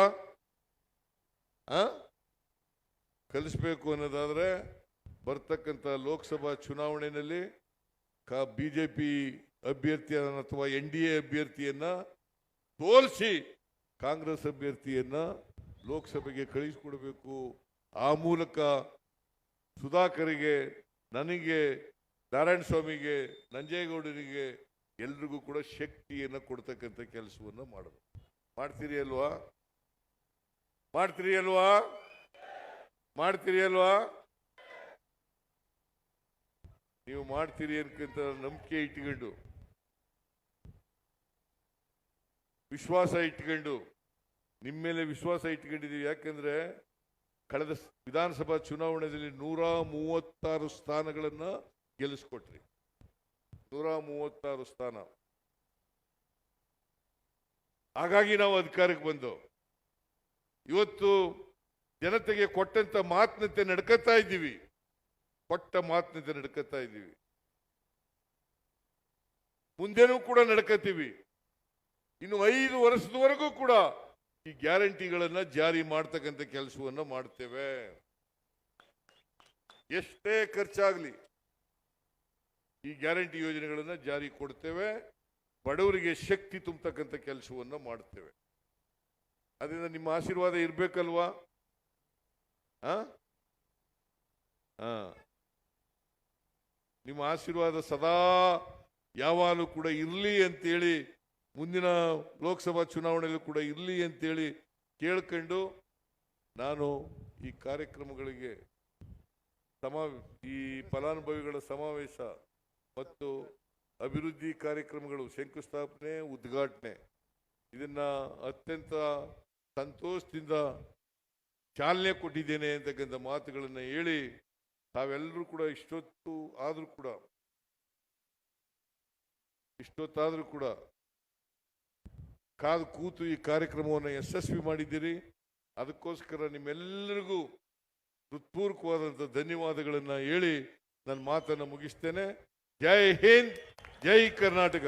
ಕಲಿಸ್ಬೇಕು ಅನ್ನೋದಾದ್ರೆ ಬರ್ತಕ್ಕಂಥ ಲೋಕಸಭಾ ಚುನಾವಣೆಯಲ್ಲಿ ಬಿಜೆಪಿ ಅಭ್ಯರ್ಥಿಯನ್ನ ಅಥವಾ NDA ಅಭ್ಯರ್ಥಿಯನ್ನ ಸೋಲಿಸಿ ಕಾಂಗ್ರೆಸ್ ಅಭ್ಯರ್ಥಿಯನ್ನ ಲೋಕಸಭೆಗೆ ಕಳಿಸಿಕೊಡಬೇಕು. ಆ ಮೂಲಕ ಸುಧಾಕರ್ಗೆ, ನನಗೆ, ನಾರಾಯಣ ಸ್ವಾಮಿಗೆ, ನಂಜೇಗೌಡರಿಗೆ ಎಲ್ರಿಗೂ ಕೂಡ ಶಕ್ತಿಯನ್ನು ಕೊಡ್ತಕ್ಕಂಥ ಕೆಲಸವನ್ನು ಮಾಡಬೇಕು. ಮಾಡ್ತೀರಿ ಅಲ್ವಾ? ಮಾಡ್ತೀರಿ ಅಲ್ವಾ? ಮಾಡ್ತೀರಿ ಅಲ್ವಾ? ನೀವು ಮಾಡ್ತೀರಿ ಅನ್ಕಂತ ನಂಬಿಕೆ ಇಟ್ಕೊಂಡು, ವಿಶ್ವಾಸ ಇಟ್ಕೊಂಡು, ನಿಮ್ಮ ಮೇಲೆ ವಿಶ್ವಾಸ ಇಟ್ಕೊಂಡಿದ್ದೀವಿ. ಯಾಕಂದ್ರೆ ಕಳೆದ ವಿಧಾನಸಭಾ ಚುನಾವಣೆಯಲ್ಲಿ 136 ಸ್ಥಾನಗಳನ್ನ ಗೆಲ್ಲಿಸ್ಕೊಟ್ರಿ. 136 ಸ್ಥಾನ. ಹಾಗಾಗಿ ನಾವು ಅಧಿಕಾರಕ್ಕೆ ಬಂದು ಇವತ್ತು ಜನತೆಗೆ ಕೊಟ್ಟಂತ ಮಾತಿನಂತೆ ನಡ್ಕತಾ ಇದ್ದೀವಿ. ಕೊಟ್ಟ ಮಾತಿನಂತೆ ನಡ್ಕತಾ ಇದ್ದೀವಿ. ಮುಂದೇನೂ ಕೂಡ ನಡ್ಕತೀವಿ. ಇನ್ನು 5 ವರ್ಷದವರೆಗೂ ಕೂಡ ಈ ಗ್ಯಾರಂಟಿಗಳನ್ನ ಜಾರಿ ಮಾಡ್ತಕ್ಕಂಥ ಕೆಲಸವನ್ನ ಮಾಡ್ತೇವೆ. ಎಷ್ಟೇ ಖರ್ಚಾಗ್ಲಿ ಈ ಗ್ಯಾರಂಟಿ ಯೋಜನೆಗಳನ್ನ ಜಾರಿ ಕೊಡ್ತೇವೆ. ಬಡವರಿಗೆ ಶಕ್ತಿ ತುಂಬತಕ್ಕಂಥ ಕೆಲಸವನ್ನ ಮಾಡ್ತೇವೆ. ಅದರಿಂದ ನಿಮ್ಮ ಆಶೀರ್ವಾದ ಇರ್ಬೇಕಲ್ವಾ? ನಿಮ್ಮ ಆಶೀರ್ವಾದ ಸದಾ ಯಾವಾಗಲೂ ಕೂಡ ಇರಲಿ ಅಂತೇಳಿ, ಮುಂದಿನ ಲೋಕಸಭಾ ಚುನಾವಣೆಯಲ್ಲೂ ಕೂಡ ಇರಲಿ ಅಂತೇಳಿ ಕೇಳ್ಕೊಂಡು ನಾನು ಈ ಕಾರ್ಯಕ್ರಮಗಳಿಗೆ ಈ ಫಲಾನುಭವಿಗಳ ಸಮಾವೇಶ ಮತ್ತು ಅಭಿವೃದ್ಧಿ ಕಾರ್ಯಕ್ರಮಗಳು ಶಂಕುಸ್ಥಾಪನೆ, ಉದ್ಘಾಟನೆ ಇದನ್ನ ಅತ್ಯಂತ ಸಂತೋಷದಿಂದ ಚಾಲನೆ ಕೊಟ್ಟಿದ್ದೇನೆ ಅಂತಕ್ಕಂಥ ಮಾತುಗಳನ್ನು ಹೇಳಿ, ತಾವೆಲ್ಲರೂ ಕೂಡ ಇಷ್ಟೊತ್ತಾದ್ರೂ ಕೂಡ ಕಾದು ಕೂತು ಈ ಕಾರ್ಯಕ್ರಮವನ್ನು ಯಶಸ್ವಿ ಮಾಡಿದ್ದೀರಿ. ಅದಕ್ಕೋಸ್ಕರ ನಿಮ್ಮೆಲ್ಲರಿಗೂ ಹೃತ್ಪೂರ್ವಕವಾದಂಥ ಧನ್ಯವಾದಗಳನ್ನು ಹೇಳಿ ನನ್ನ ಮಾತನ್ನು ಮುಗಿಸ್ತೇನೆ. ಜೈ ಹಿಂದ್, ಜೈ ಕರ್ನಾಟಕ.